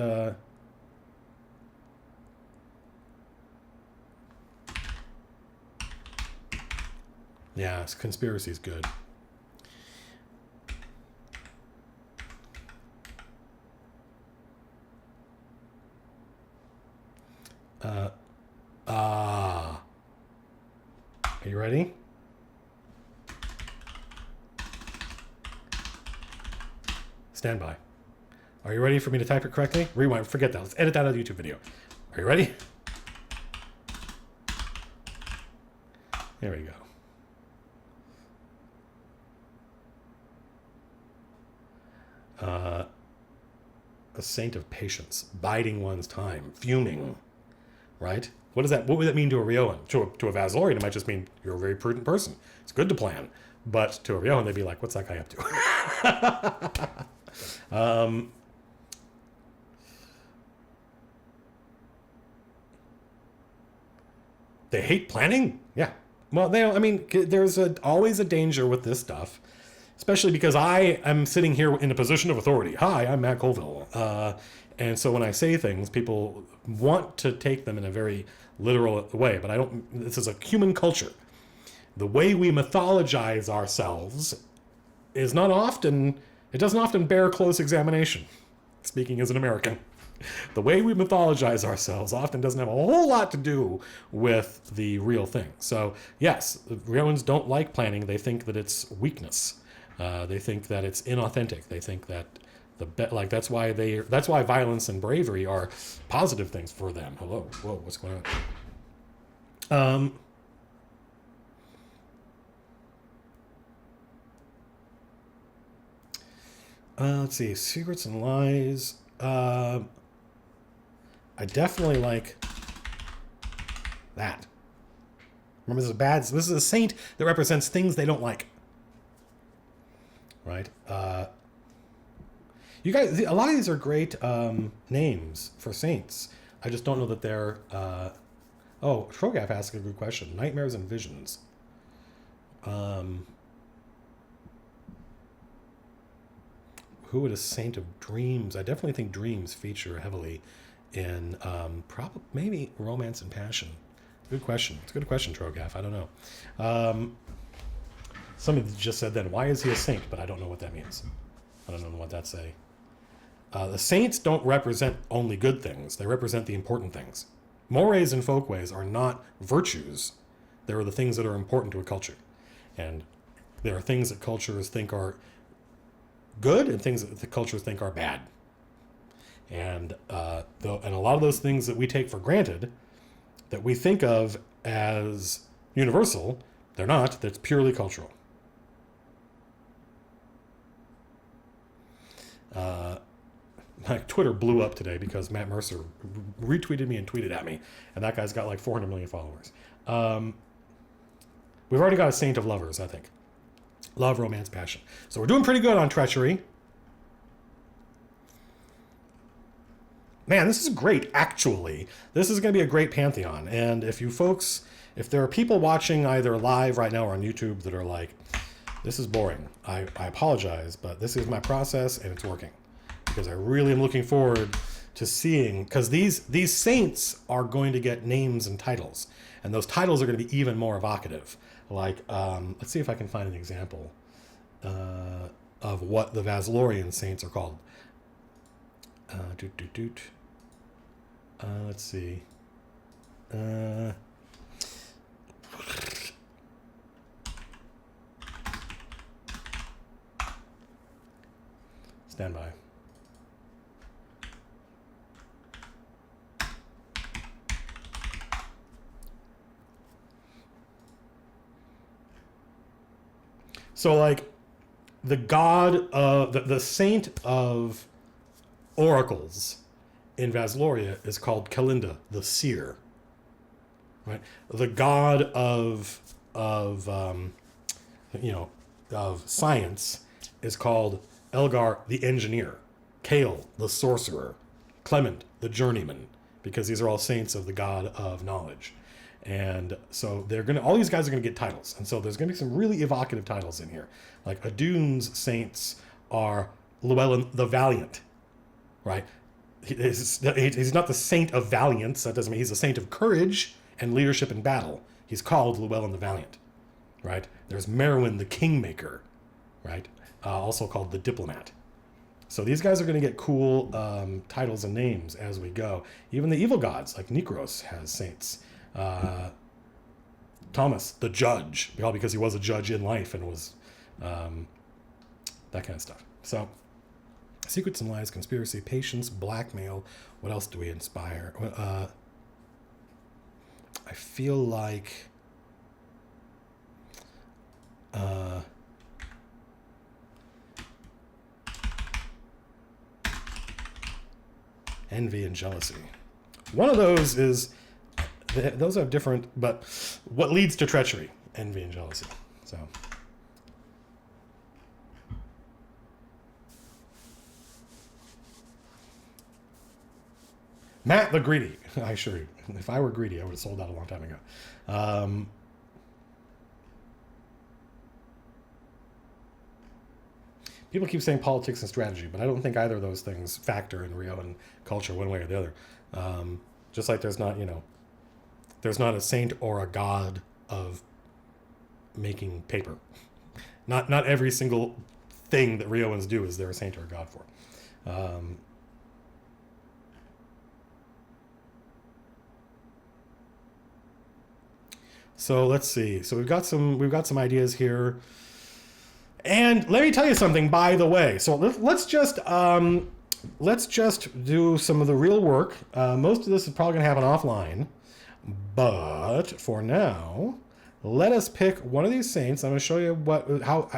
Yeah, conspiracy is good. Are you ready? Stand by. Are you ready for me to type it correctly? Rewind. Forget that. Let's edit that out of the YouTube video. Are you ready? There we go. A saint of patience, biding one's time, fuming, right? What does that? What would that mean to a Rioan? To a Vaslorian, it might just mean you're a very prudent person. It's good to plan, but to a Rioan, they'd be like, "What's that guy up to?" They hate planning. Yeah. Well, I mean, there's always a danger with this stuff, especially because I am sitting here in a position of authority. Hi, I'm Matt Colville. And so when I say things, people want to take them in a very literal way, but I don't. This is a human culture. The way we mythologize ourselves is not often, it doesn't often bear close examination, speaking as an American. The way we mythologize ourselves often doesn't have a whole lot to do with the real thing. So yes, Rioans don't like planning. They think that it's weakness. They think that it's inauthentic. They think that that's why violence and bravery are positive things for them. Hello, whoa, what's going on? Let's see, secrets and lies. I definitely like that. Remember, this is a saint that represents things they don't like. Right? You guys, a lot of these are great names for saints. I just don't know that they're... Trogaf asked a good question. Nightmares and visions. Who would a saint of dreams? I definitely think dreams feature heavily in probably maybe romance and passion. Good question. It's a good question, Trogaf. I don't know. Somebody just said then, why is he a saint? But I don't know what that means. I don't know what that say. The saints don't represent only good things. They represent the important things. Mores and folkways are not virtues. They are the things that are important to a culture. And there are things that cultures think are good and things that the cultures think are bad. And a lot of those things that we take for granted, that we think of as universal, they're not. That's purely cultural. My Twitter blew up today because Matt Mercer retweeted me and tweeted at me, and that guy's got like 400 million followers. We've already got a saint of lovers, I think. Love, romance, passion. So we're doing pretty good on treachery. Man, this is great, actually. This is going to be a great pantheon. And if there are people watching either live right now or on YouTube that are like, this is boring, I apologize, but this is my process and it's working. Because I really am looking forward to seeing, because these saints are going to get names and titles. And those titles are going to be even more evocative. Like, let's see if I can find an example of what the Vaslorian saints are called. Let's see. Stand by. So, like, the god of the saint of oracles in Vasloria is called Kalinda, the seer. Right? The god of science is called Elgar the engineer, Kale the sorcerer, Clement the journeyman, because these are all saints of the god of knowledge. And so all these guys are gonna get titles, and so there's gonna be some really evocative titles in here. Like Adun's saints are Llewellyn the Valiant, right? He's not the saint of valiance. That doesn't mean he's a saint of courage and leadership in battle. He's called Llewellyn the Valiant, right? There's Merwin the Kingmaker, right? Also called the Diplomat. So these guys are going to get cool titles and names as we go. Even the evil gods, like Nikros, has saints. Thomas, the Judge, all because he was a judge in life and was that kind of stuff. So, secrets and lies, conspiracy, patience, blackmail. What else do we inspire? I feel like envy and jealousy. One of those is, those are different, but what leads to treachery? Envy and jealousy. So. Matt the Greedy. I assure you, if I were greedy, I would have sold out a long time ago. People keep saying politics and strategy, but I don't think either of those things factor in Riojan culture one way or the other. Just like there's not a saint or a god of making paper. Not every single thing that Riojans do is there a saint or a god for. So let's see. So we've got some ideas here. And let me tell you something, by the way. So let's just do some of the real work. Most of this is probably going to happen offline. But for now, let us pick one of these saints. I'm going to show you how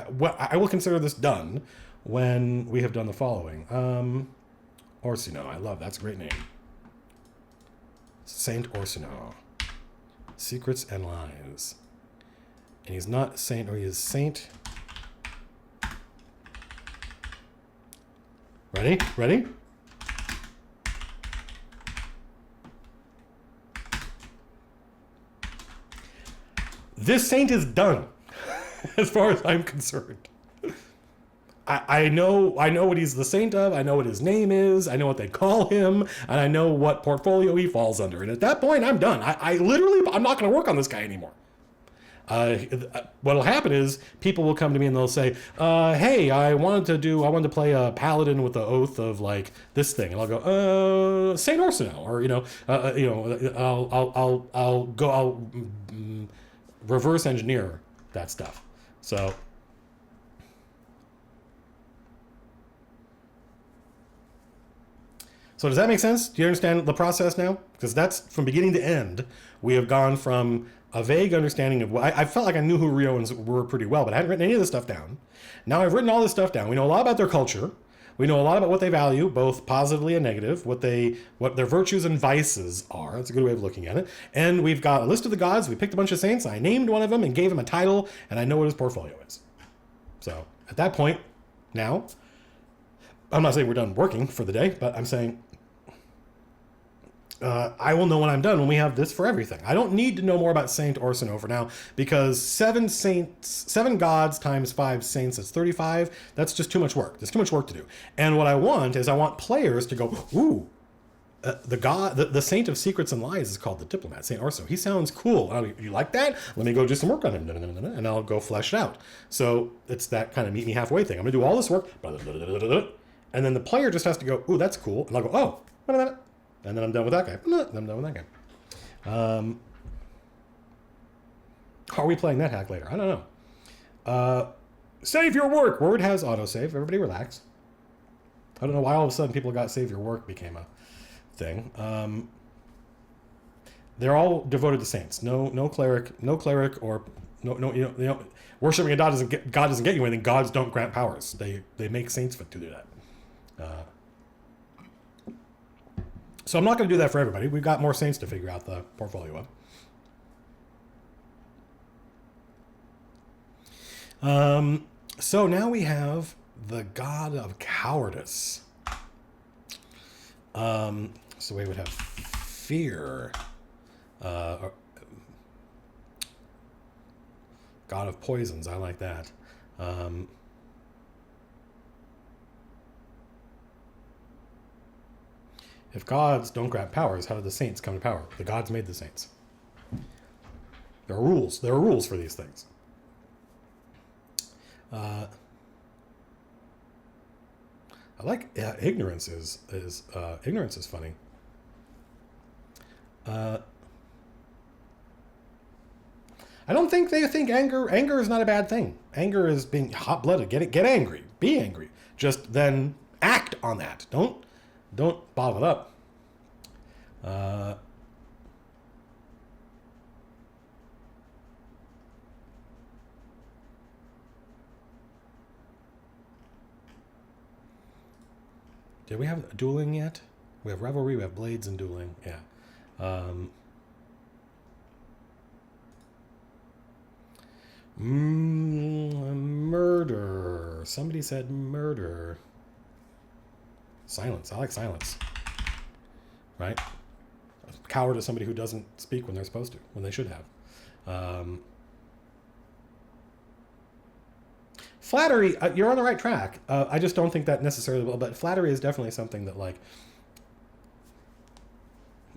I will consider this done when we have done the following. Orsino, I love that's a great name. Saint Orsino. Secrets and lies. And he's not saint, or he is saint. Ready? This saint is done, as far as I'm concerned. I know what he's the saint of, I know what his name is, I know what they call him, and I know what portfolio he falls under. And at that point, I'm done. I'm not going to work on this guy anymore. What'll happen is people will come to me and they'll say, hey, I wanted to play a paladin with the oath of like this thing. And I'll go, Saint Orsino, or, I'll reverse engineer that stuff. So does that make sense? Do you understand the process now? Because that's from beginning to end. We have gone from a vague understanding of I felt like I knew who Riojans were pretty well, but I hadn't written any of this stuff down. Now I've written all this stuff down. We know a lot about their culture. We know a lot about what they value, both positively and negative, what their virtues and vices are. That's a good way of looking at it. And we've got a list of the gods. We picked a bunch of saints. I named one of them and gave him a title, and I know what his portfolio is. So at that point, now, I'm not saying we're done working for the day, but I'm saying I will know when I'm done when we have this for everything. I don't need to know more about Saint Orsino for now, because 7 gods times 5 saints, that's 35. That's just too much work. There's too much work to do. And what I want players to go, ooh, the saint of secrets and lies is called the Diplomat, Saint Orsino. He sounds cool. You like that? Let me go do some work on him, and I'll go flesh it out. So it's that kind of meet me halfway thing. I'm gonna do all this work, and then the player just has to go, ooh, that's cool, and I'll go, oh, wait a minute. And then I'm done with that guy. I'm done with that guy. Are we playing that hack later? I don't know. Save your work. Word has autosave. Everybody relax. I don't know why all of a sudden people got save your work became a thing. They're all devoted to saints. No cleric, or no. Worshiping a god doesn't get you anything. Gods don't grant powers. They make saints to do that. So I'm not going to do that for everybody. We've got more saints to figure out the portfolio of. So now we have the god of cowardice. So we would have fear. God of poisons. I like that. If gods don't grant powers, how did the saints come to power? The gods made the saints. There are rules. There are rules for these things. I like ignorance is ignorance is funny. I don't think they think anger is not a bad thing. Anger is being hot-blooded. Get angry. Be angry. Just then act on that. Don't bottle it up. Did we have dueling yet? We have Rivalry, we have Blades and dueling. Yeah. Murder. Somebody said murder. Silence. I like silence. Right? A coward is somebody who doesn't speak when they're supposed to, when they should have. Flattery, you're on the right track. I just don't think that necessarily will, but flattery is definitely something that, like,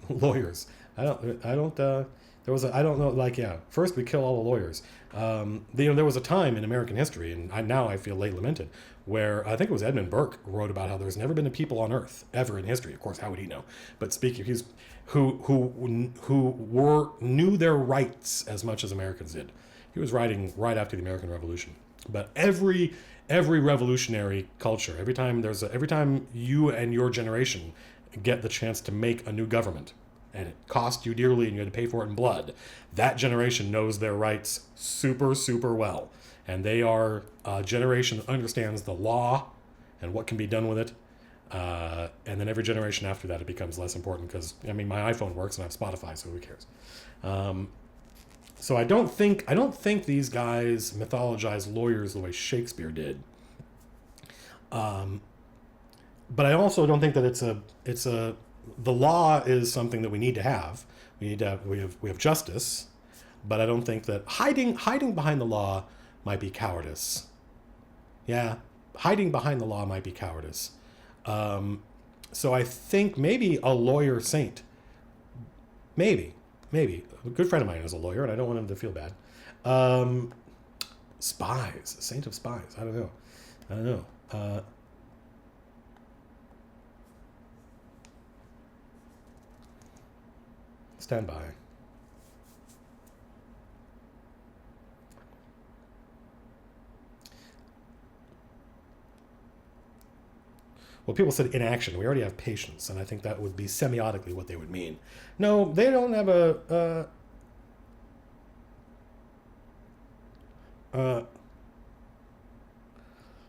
lawyers. I don't know, like, yeah, first we kill all the lawyers. There was a time in American history, and now I feel late lamented, where I think it was Edmund Burke wrote about how there's never been a people on Earth ever in history. Of course, how would he know? But speaking, who knew their rights as much as Americans did. He was writing right after the American Revolution. But every revolutionary culture, every time you and your generation get the chance to make a new government, and it cost you dearly and you had to pay for it in blood, that generation knows their rights super, super well. And they are a generation that understands the law and what can be done with it. And then every generation after that, it becomes less important because, I mean, my iPhone works and I have Spotify, so who cares? So I don't think these guys mythologize lawyers the way Shakespeare did. But I also don't think that the law is something that we need to have. We have justice, but I don't think that hiding behind the law might be cowardice. Yeah, hiding behind the law might be cowardice. So I think maybe a lawyer saint. Maybe. A good friend of mine is a lawyer, and I don't want him to feel bad. Spies. A saint of spies. I don't know. Stand by. Well, people said inaction. We already have patience, and I think that would be semiotically what they would mean. No, they don't have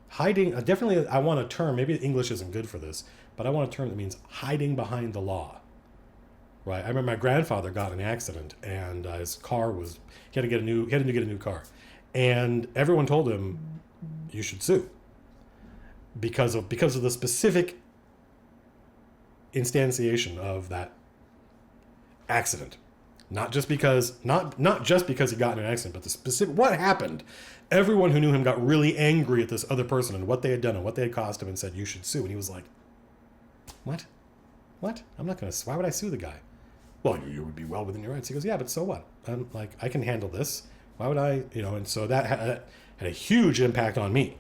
hiding. Definitely, I want a term. Maybe English isn't good for this, but I want a term that means hiding behind the law. Right. I remember my grandfather got in an accident, and his car was he had to get a new car, and everyone told him, "You should sue." Because of the specific instantiation of that accident, not just because he got in an accident, but the specific what happened. Everyone who knew him got really angry at this other person and what they had done and what they had cost him, and said, "You should sue." And he was like, "What? I'm not going to. Why would I sue the guy?" "Well, you would be well within your rights." He goes, "Yeah, but so what? I'm like, I can handle this. Why would I? And so that had a huge impact on me.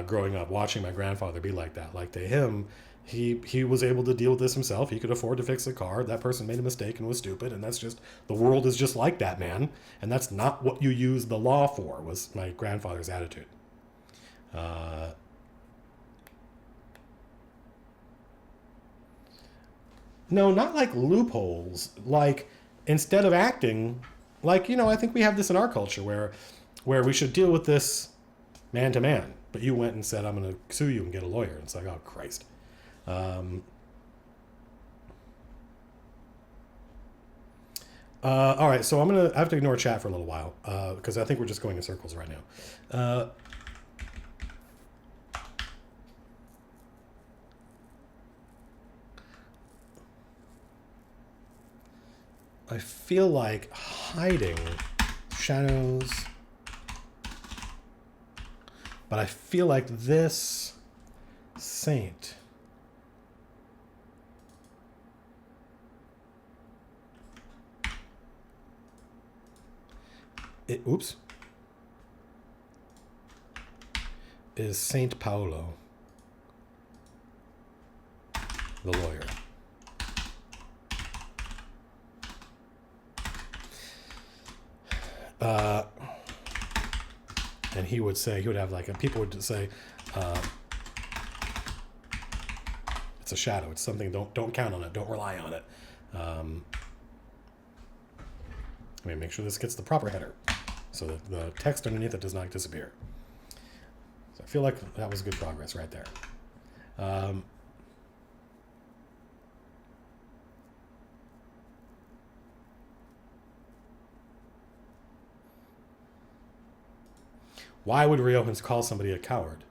Growing up, watching my grandfather be like that. Like, to him, he was able to deal with this himself. He could afford to fix a car. That person made a mistake and was stupid, and that's just, the world is just like that, man. And that's not what you use the law for, was my grandfather's attitude. No, not like loopholes. Like, instead of acting, like, I think we have this in our culture where we should deal with this man to man. But you went and said, "I'm going to sue you and get a lawyer." And it's like, oh, Christ. All right, so I have to ignore chat for a little while because I think we're just going in circles right now. I feel like hiding, shadows, but I feel like this saint is Saint Paolo, the lawyer. And he would have like, people would say, it's a shadow. It's something. Don't count on it. Don't rely on it. Make sure this gets the proper header, so that the text underneath it does not disappear. So I feel like that was good progress right there. Why would Riohans call somebody a coward?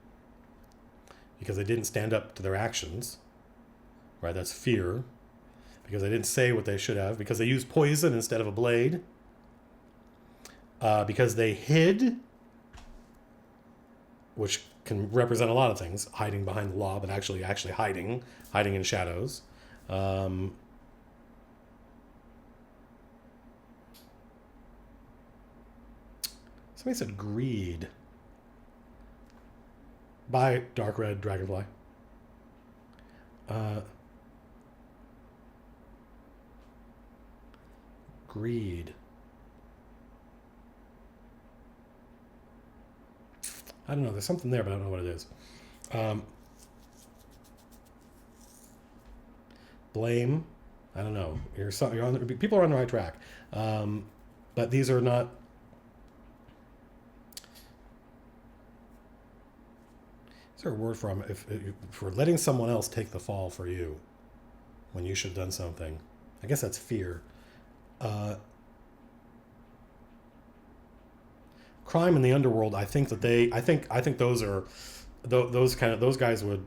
Because they didn't stand up to their actions, right? That's fear. Because they didn't say what they should have. Because they used poison instead of a blade. Because they hid, which can represent a lot of things, hiding behind the law, but actually hiding in shadows. Somebody said greed. By Dark Red Dragonfly. Greed. I don't know. There's something there, but I don't know what it is. Blame. I don't know. People are on the right track. But these are not. Is there a word for for letting someone else take the fall for you when you should have done something? I guess that's fear. Crime in the underworld. I think those are those guys would.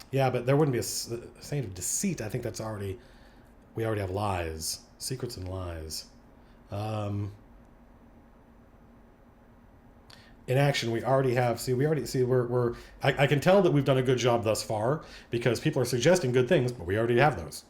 Yeah, but there wouldn't be a saint of deceit. I think we already have lies, secrets and lies. In action, we already have. I can tell that we've done a good job thus far because people are suggesting good things, but we already have those.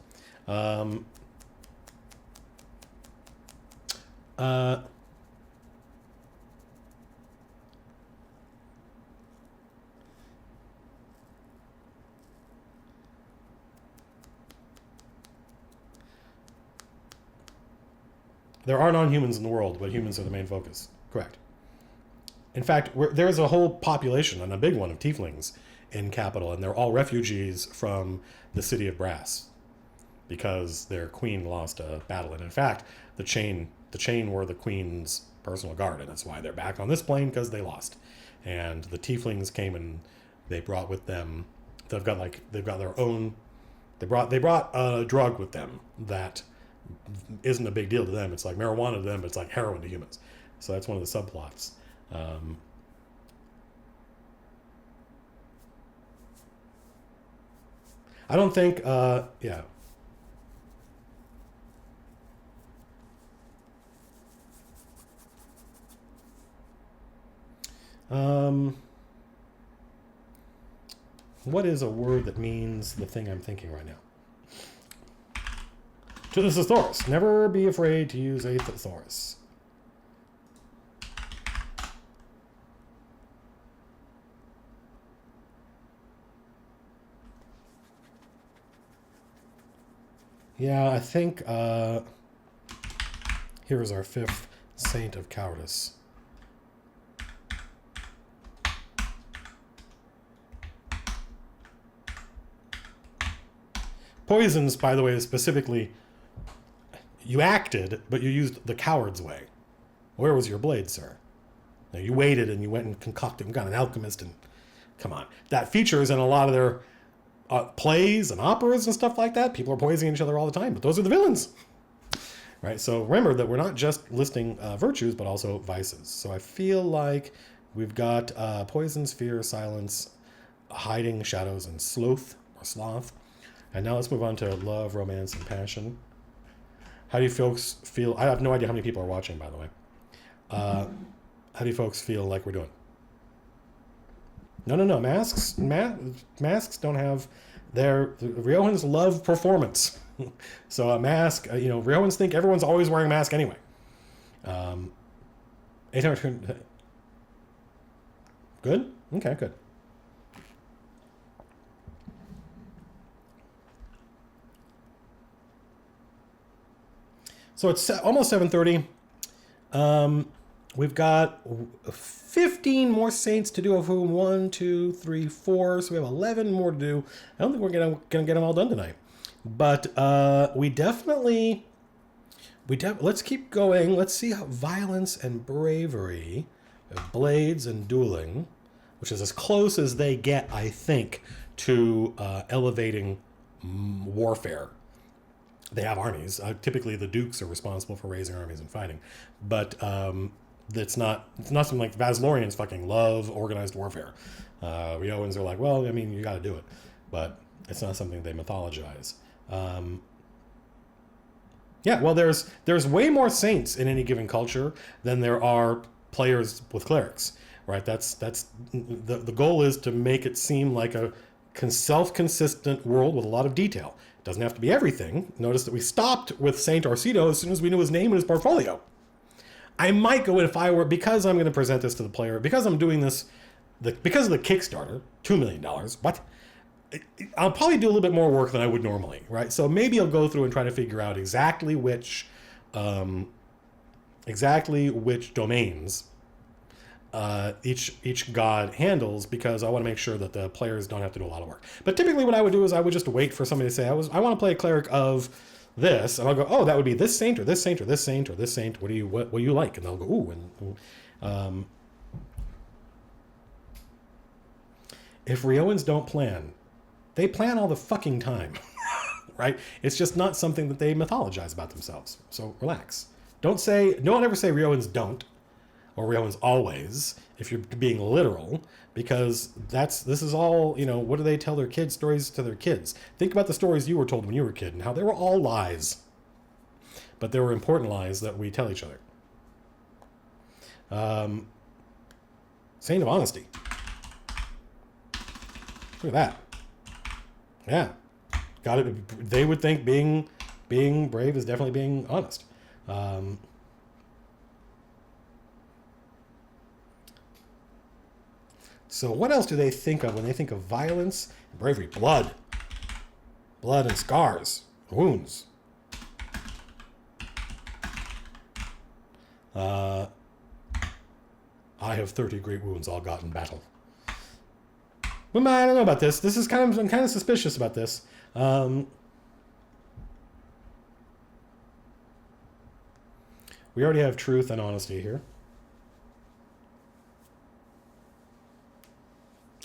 There are non-humans in the world, but humans are the main focus. Correct. In fact, there's a whole population, and a big one, of tieflings in Capital, and they're all refugees from the City of Brass because their queen lost a battle. And in fact, the chain were the queen's personal guard, and that's why they're back on this plane, because they lost. And the tieflings came and they brought with them. They've got their own. They brought a drug with them that isn't a big deal to them. It's like marijuana to them, but it's like heroin to humans. So that's one of the subplots. I don't think, yeah. What is a word that means the thing I'm thinking right now? To the thesaurus. Never be afraid to use a thesaurus. Yeah, I think here is our fifth saint of cowardice. Poisons, by the way, is specifically, you acted, but you used the coward's way. Where was your blade, sir? Now, you waited and you went and concocted and got an alchemist, and come on. That features in a lot of their plays and operas and stuff like that. People are poisoning each other all the time, but those are the villains. Right? So remember that we're not just listing virtues, but also vices. So I feel like we've got poisons, fear, silence, hiding, shadows, and sloth or sloth. And now let's move on to love, romance, and passion. How do you folks feel? I have no idea how many people are watching, by the way. How do you folks feel like we're doing? No. Masks don't have their... Riohans love performance. So a mask, Riohans think everyone's always wearing a mask anyway. 800... Good? Okay, good. So it's almost 7:30. We've got 15 more saints to do, of whom 1, 2, 3, 4. So we have 11 more to do. I don't think we're gonna get them all done tonight. But let's keep going. Let's see how violence and bravery, blades and dueling, which is as close as they get, I think, to elevating warfare. They have armies. Typically, the dukes are responsible for raising armies and fighting, but it's not something like Vaslorians fucking love organized warfare. Riohans are like, well, I mean, you got to do it, but it's not something they mythologize. Yeah, well, there's way more saints in any given culture than there are players with clerics, right? That's the goal is to make it seem like a self-consistent world with a lot of detail. It doesn't have to be everything. Notice that we stopped with Saint Orsido as soon as we knew his name and his portfolio. I might go in if I were, because I'm going to present this to the player, because I'm doing this, because of the Kickstarter, $2 million, what? I'll probably do a little bit more work than I would normally, right? So maybe I'll go through and try to figure out exactly which domains each god handles, because I want to make sure that the players don't have to do a lot of work. But typically what I would do is I would just wait for somebody to say, I want to play a cleric of this, and I'll go, oh, that would be this saint or this saint or this saint or this saint. What do you like? And they'll go, ooh. And if Riohans don't plan, they plan all the fucking time, right? It's just not something that they mythologize about themselves. So relax. Don't ever say Riohans don't, or Riohans always, if you're being literal, because this is all, what do they tell their kids? Stories to their kids. Think about the stories you were told when you were a kid and how they were all lies. But there were important lies that we tell each other. Saint of Honesty. Look at that. Yeah. Got it. They would think being brave is definitely being honest. So what else do they think of when they think of violence and bravery? Blood. Blood and scars. Wounds. I have 30 great wounds all got in battle. Well, I don't know about this. I'm kind of suspicious about this. We already have truth and honesty here.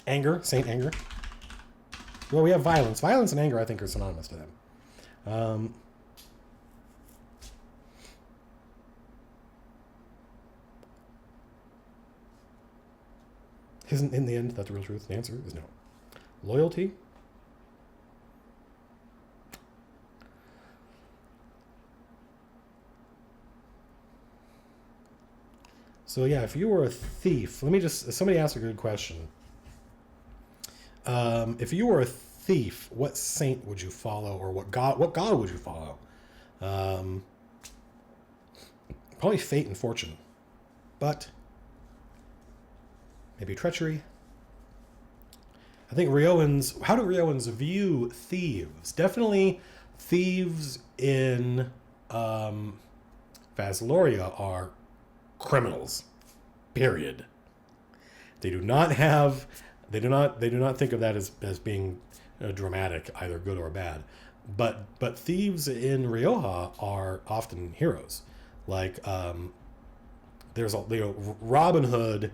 Anger, Saint Anger. Well, we have violence. Violence and anger, I think, are synonymous to them. Isn't in the end that the real truth? The answer is no. Loyalty. So yeah, if you were a thief, somebody asked a good question. If you were a thief, what saint would you follow, or what god would you follow? Probably fate and fortune, but maybe treachery. I think how do Riohans view thieves? Definitely thieves in Vasloria are criminals. Period. They do not think of that as being dramatic, either good or bad. But thieves in Rioja are often heroes. Like Robin Hood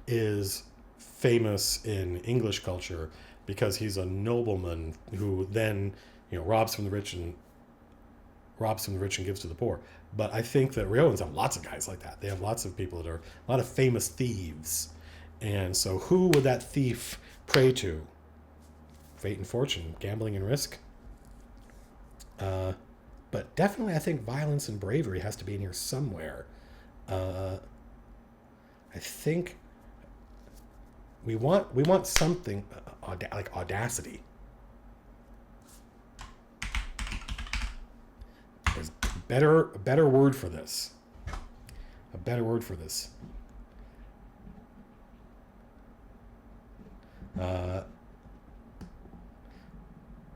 is famous in English culture because he's a nobleman who then robs from the rich and gives to the poor. But I think that Riohans have lots of guys like that. They have lots of people that are a lot of famous thieves. And so who would that thief pray to? Fate and fortune, gambling and risk. But definitely, I think violence and bravery has to be in here somewhere. Uh, I think we want something like audacity. There's a better word for this. A better word for this.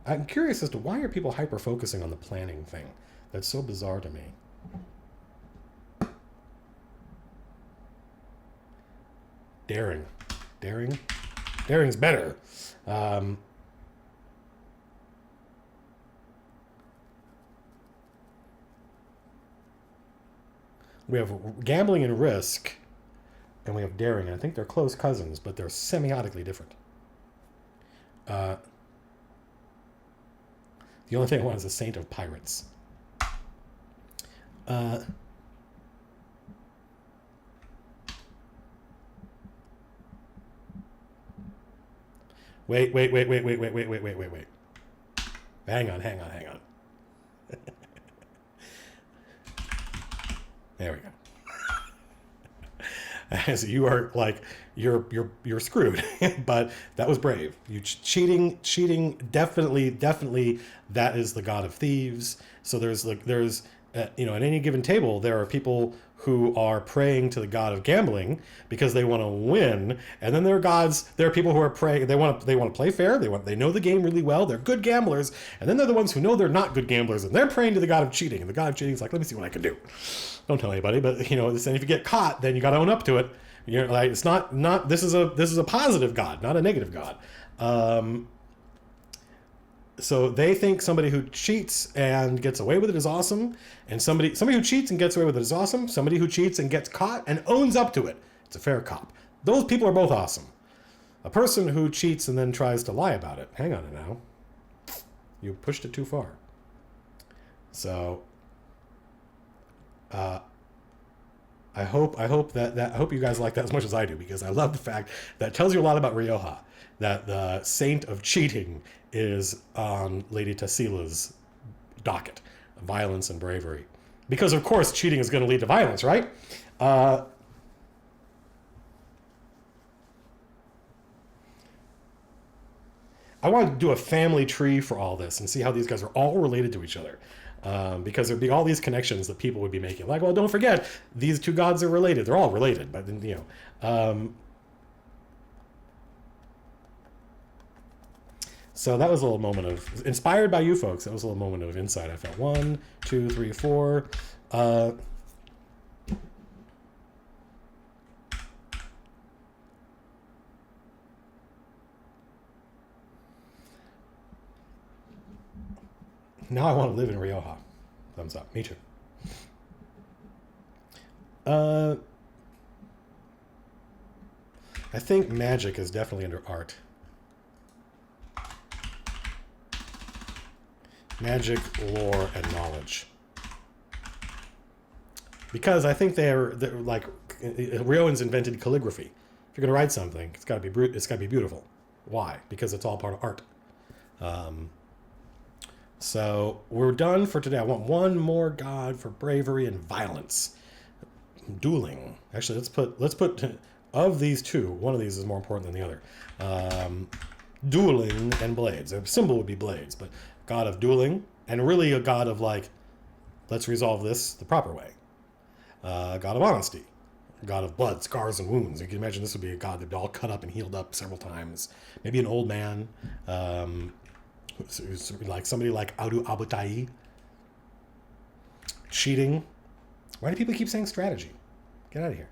I'm curious as to why are people hyper focusing on the planning thing. That's so bizarre to me. Daring. Daring's better. We have gambling and risk, and we have daring. I think they're close cousins, but they're semiotically different. Uh, the only thing I want is a saint of pirates. Uh, wait. Hang on. There we go. As you are like you're screwed, but that was brave. You cheating, definitely. That is the god of thieves. So there's at any given table there are people who are praying to the god of gambling because they want to win, and then there are people who are praying. They want to play fair. They know the game really well. They're good gamblers, and then they're the ones who know they're not good gamblers, and they're praying to the god of cheating. And the god of cheating is like, let me see what I can do. Don't tell anybody, but and if you get caught, then you got to own up to it. You're like, it's not this is a positive god, not a negative god. So they think somebody who cheats and gets away with it is awesome, and somebody who cheats and gets away with it is awesome. Somebody who cheats and gets caught and owns up to it, it's a fair cop. Those people are both awesome. A person who cheats and then tries to lie about it, hang on now, you pushed it too far. So I hope you guys like that as much as I do, because I love the fact that tells you a lot about Rioja, that the saint of cheating is on Lady Tassila's docket, violence and bravery, because of course cheating is going to lead to violence, right? I want to do a family tree for all this and see how these guys are all related to each other. Because there'd be all these connections that people would be making. Like, well, don't forget, these two gods are related. They're all related, but so that was a little moment of, inspired by you folks, that was a little moment of insight. I felt 1, 2, 3, 4. Now I want to live in Rioja. Thumbs up. Me too. I think magic is definitely under art. Magic, lore, and knowledge. Because I think they're like, Rioans invented calligraphy. If you're going to write something, it's got to be beautiful. Why? Because it's all part of art. So we're done for today. I want one more god for bravery and violence. Dueling. Actually, let's put of these two, one of these is more important than the other. Dueling and blades. A symbol would be blades, but god of dueling, and really a god of like, let's resolve this the proper way. God of honesty. God of blood, scars, and wounds. You can imagine this would be a god that'd be all cut up and healed up several times. Maybe an old man. Like somebody like Audu Abutai. Cheating. Why do people keep saying strategy? Get out of here.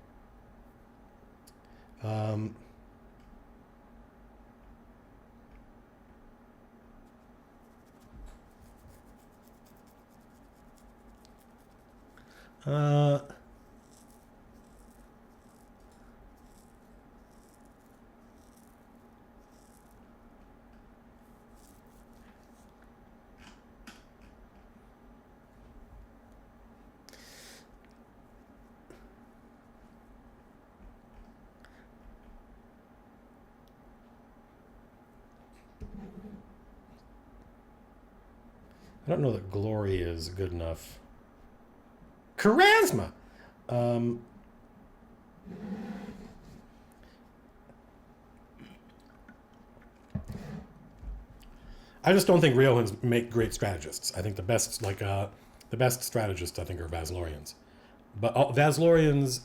I don't know that glory is good enough. Charisma. I just don't think Riohans make great strategists. I think the best strategists I think are Vaslorians, but Vaslorians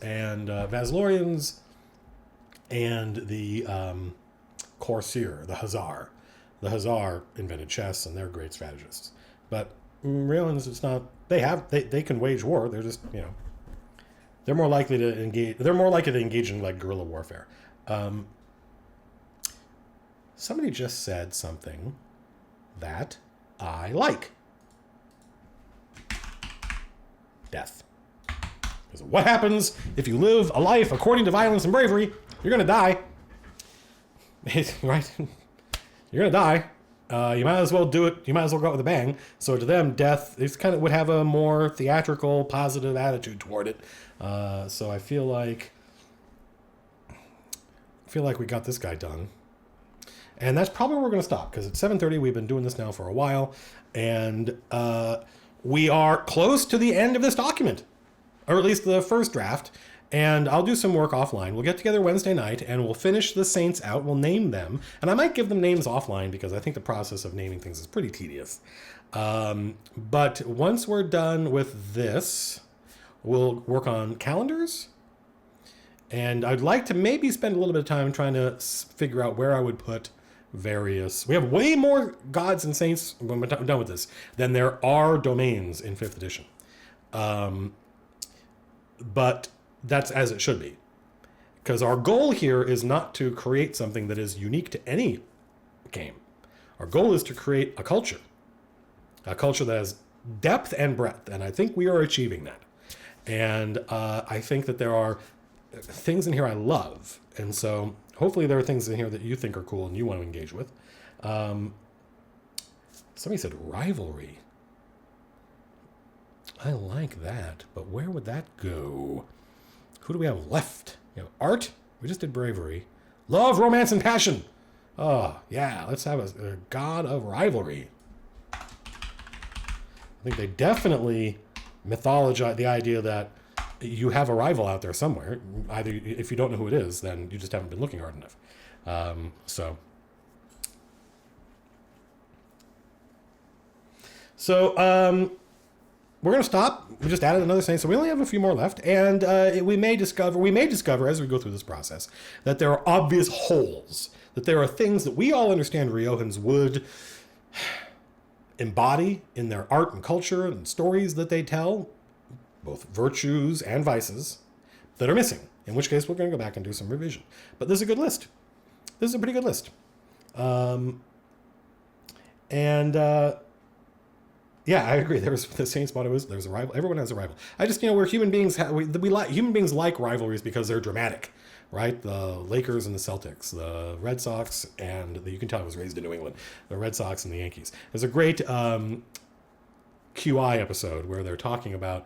and the Corsair, the Hussar. The Hussar invented chess, and they're great strategists. But Riohans, it's not. They can wage war. They're just they're more likely to engage. They're more likely to engage in like guerrilla warfare. Somebody just said something that I like. Death. Because what happens if you live a life according to violence and bravery? You're gonna die. Right? You're gonna die. You might as well do it. You might as well go out with a bang. So to them, death would have a more theatrical, positive attitude toward it. So I feel like we got this guy done. And that's probably where we're going to stop, because it's 7:30. We've been doing this now for a while, and we are close to the end of this document, or at least the first draft. And I'll do some work offline. We'll get together Wednesday night, and we'll finish the saints out. We'll name them, and I might give them names offline, because I think the process of naming things is pretty tedious. But once we're done with this, we'll work on calendars. And I'd like to maybe spend a little bit of time trying to figure out where I would put various. We have way more gods and saints when we're done with this than there are domains in 5th edition. But that's as it should be. Because our goal here is not to create something that is unique to any game. Our goal is to create a culture that has depth and breadth. And I think we are achieving that. And I think that there are things in here I love. And so hopefully there are things in here that you think are cool and you want to engage with. Somebody said rivalry. I like that, but where would that go? Who do we have left? You know, art. We just did bravery. Love, romance, and passion. Oh, yeah. Let's have a god of rivalry. I think they definitely mythologize the idea that you have a rival out there somewhere. Either if you don't know who it is, then you just haven't been looking hard enough. We're going to stop. We just added another saint, so we only have a few more left. And we may discover as we go through this process that there are obvious holes, that there are things that we all understand Riohans would embody in their art and culture and stories that they tell, both virtues and vices, that are missing. In which case, we're going to go back and do some revision. But this is a good list. This is a pretty good list. Yeah, I agree. There's the Saints motto is there's a rival. Everyone has a rival. I just, we're human beings. Human beings like rivalries because they're dramatic, right? The Lakers and the Celtics, the Red Sox, and you can tell I was raised in New England. The Red Sox and the Yankees. There's a great QI episode where they're talking about,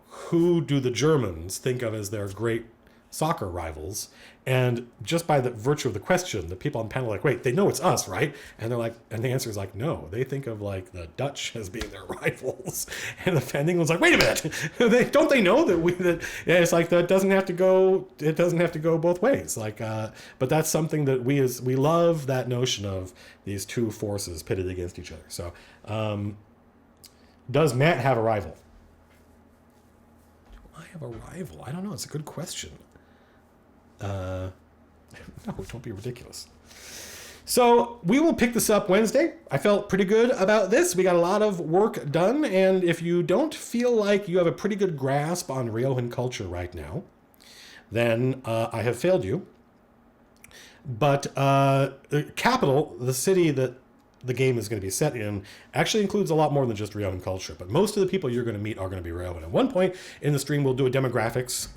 who do the Germans think of as their great soccer rivals, and just by the virtue of the question, the people on the panel are like, wait, they know it's us, right? And they're like, and the answer is like, no, they think of like the Dutch as being their rivals. And the England's like, wait a minute, don't they know that it's like that doesn't have to go. It doesn't have to go both ways. Like, but that's something that we love, that notion of these two forces pitted against each other. So, does Matt have a rival? Do I have a rival? I don't know. It's a good question. No, don't be ridiculous. So we will pick this up Wednesday. I felt pretty good about this. We got a lot of work done, and if you don't feel like you have a pretty good grasp on Riohan culture right now, then I have failed you. But Capital, the city that the game is going to be set in, actually includes a lot more than just Riohan culture. But most of the people you're going to meet are going to be Riohan. At one point in the stream, we'll do a demographics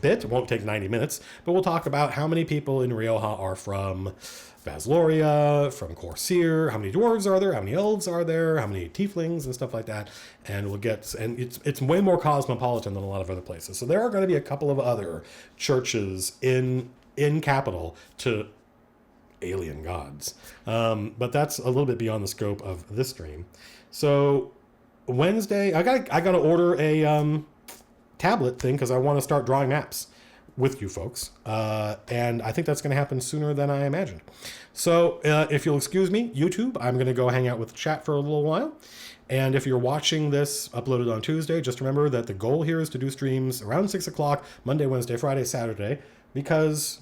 bit. It won't take 90 minutes, but we'll talk about how many people in Rioha are from Vasloria, from Corsair, how many dwarves are there, how many elves are there, how many tieflings and stuff like that. And it's way more cosmopolitan than a lot of other places. So there are going to be a couple of other churches in Capital to alien gods. But that's a little bit beyond the scope of this stream. So Wednesday, I gotta order a tablet thing because I want to start drawing maps with you folks. And I think that's going to happen sooner than I imagined. So if you'll excuse me, YouTube, I'm going to go hang out with chat for a little while. And if you're watching this uploaded on Tuesday, just remember that the goal here is to do streams around 6 o'clock, Monday, Wednesday, Friday, Saturday, because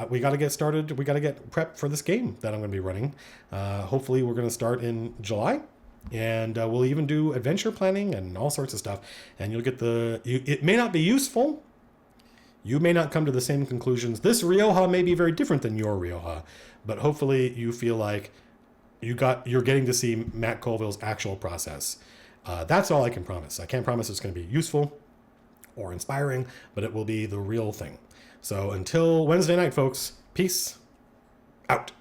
we got to get started. We got to get prepped for this game that I'm going to be running. Hopefully we're going to start in July. And we'll even do adventure planning and all sorts of stuff. And you'll get it may not be useful. You may not come to the same conclusions. This Rioja may be very different than your Rioja, but hopefully you feel like you're getting to see Matt Colville's actual process. That's all I can promise. I can't promise it's going to be useful or inspiring, but it will be the real thing. So until Wednesday night, folks, peace out.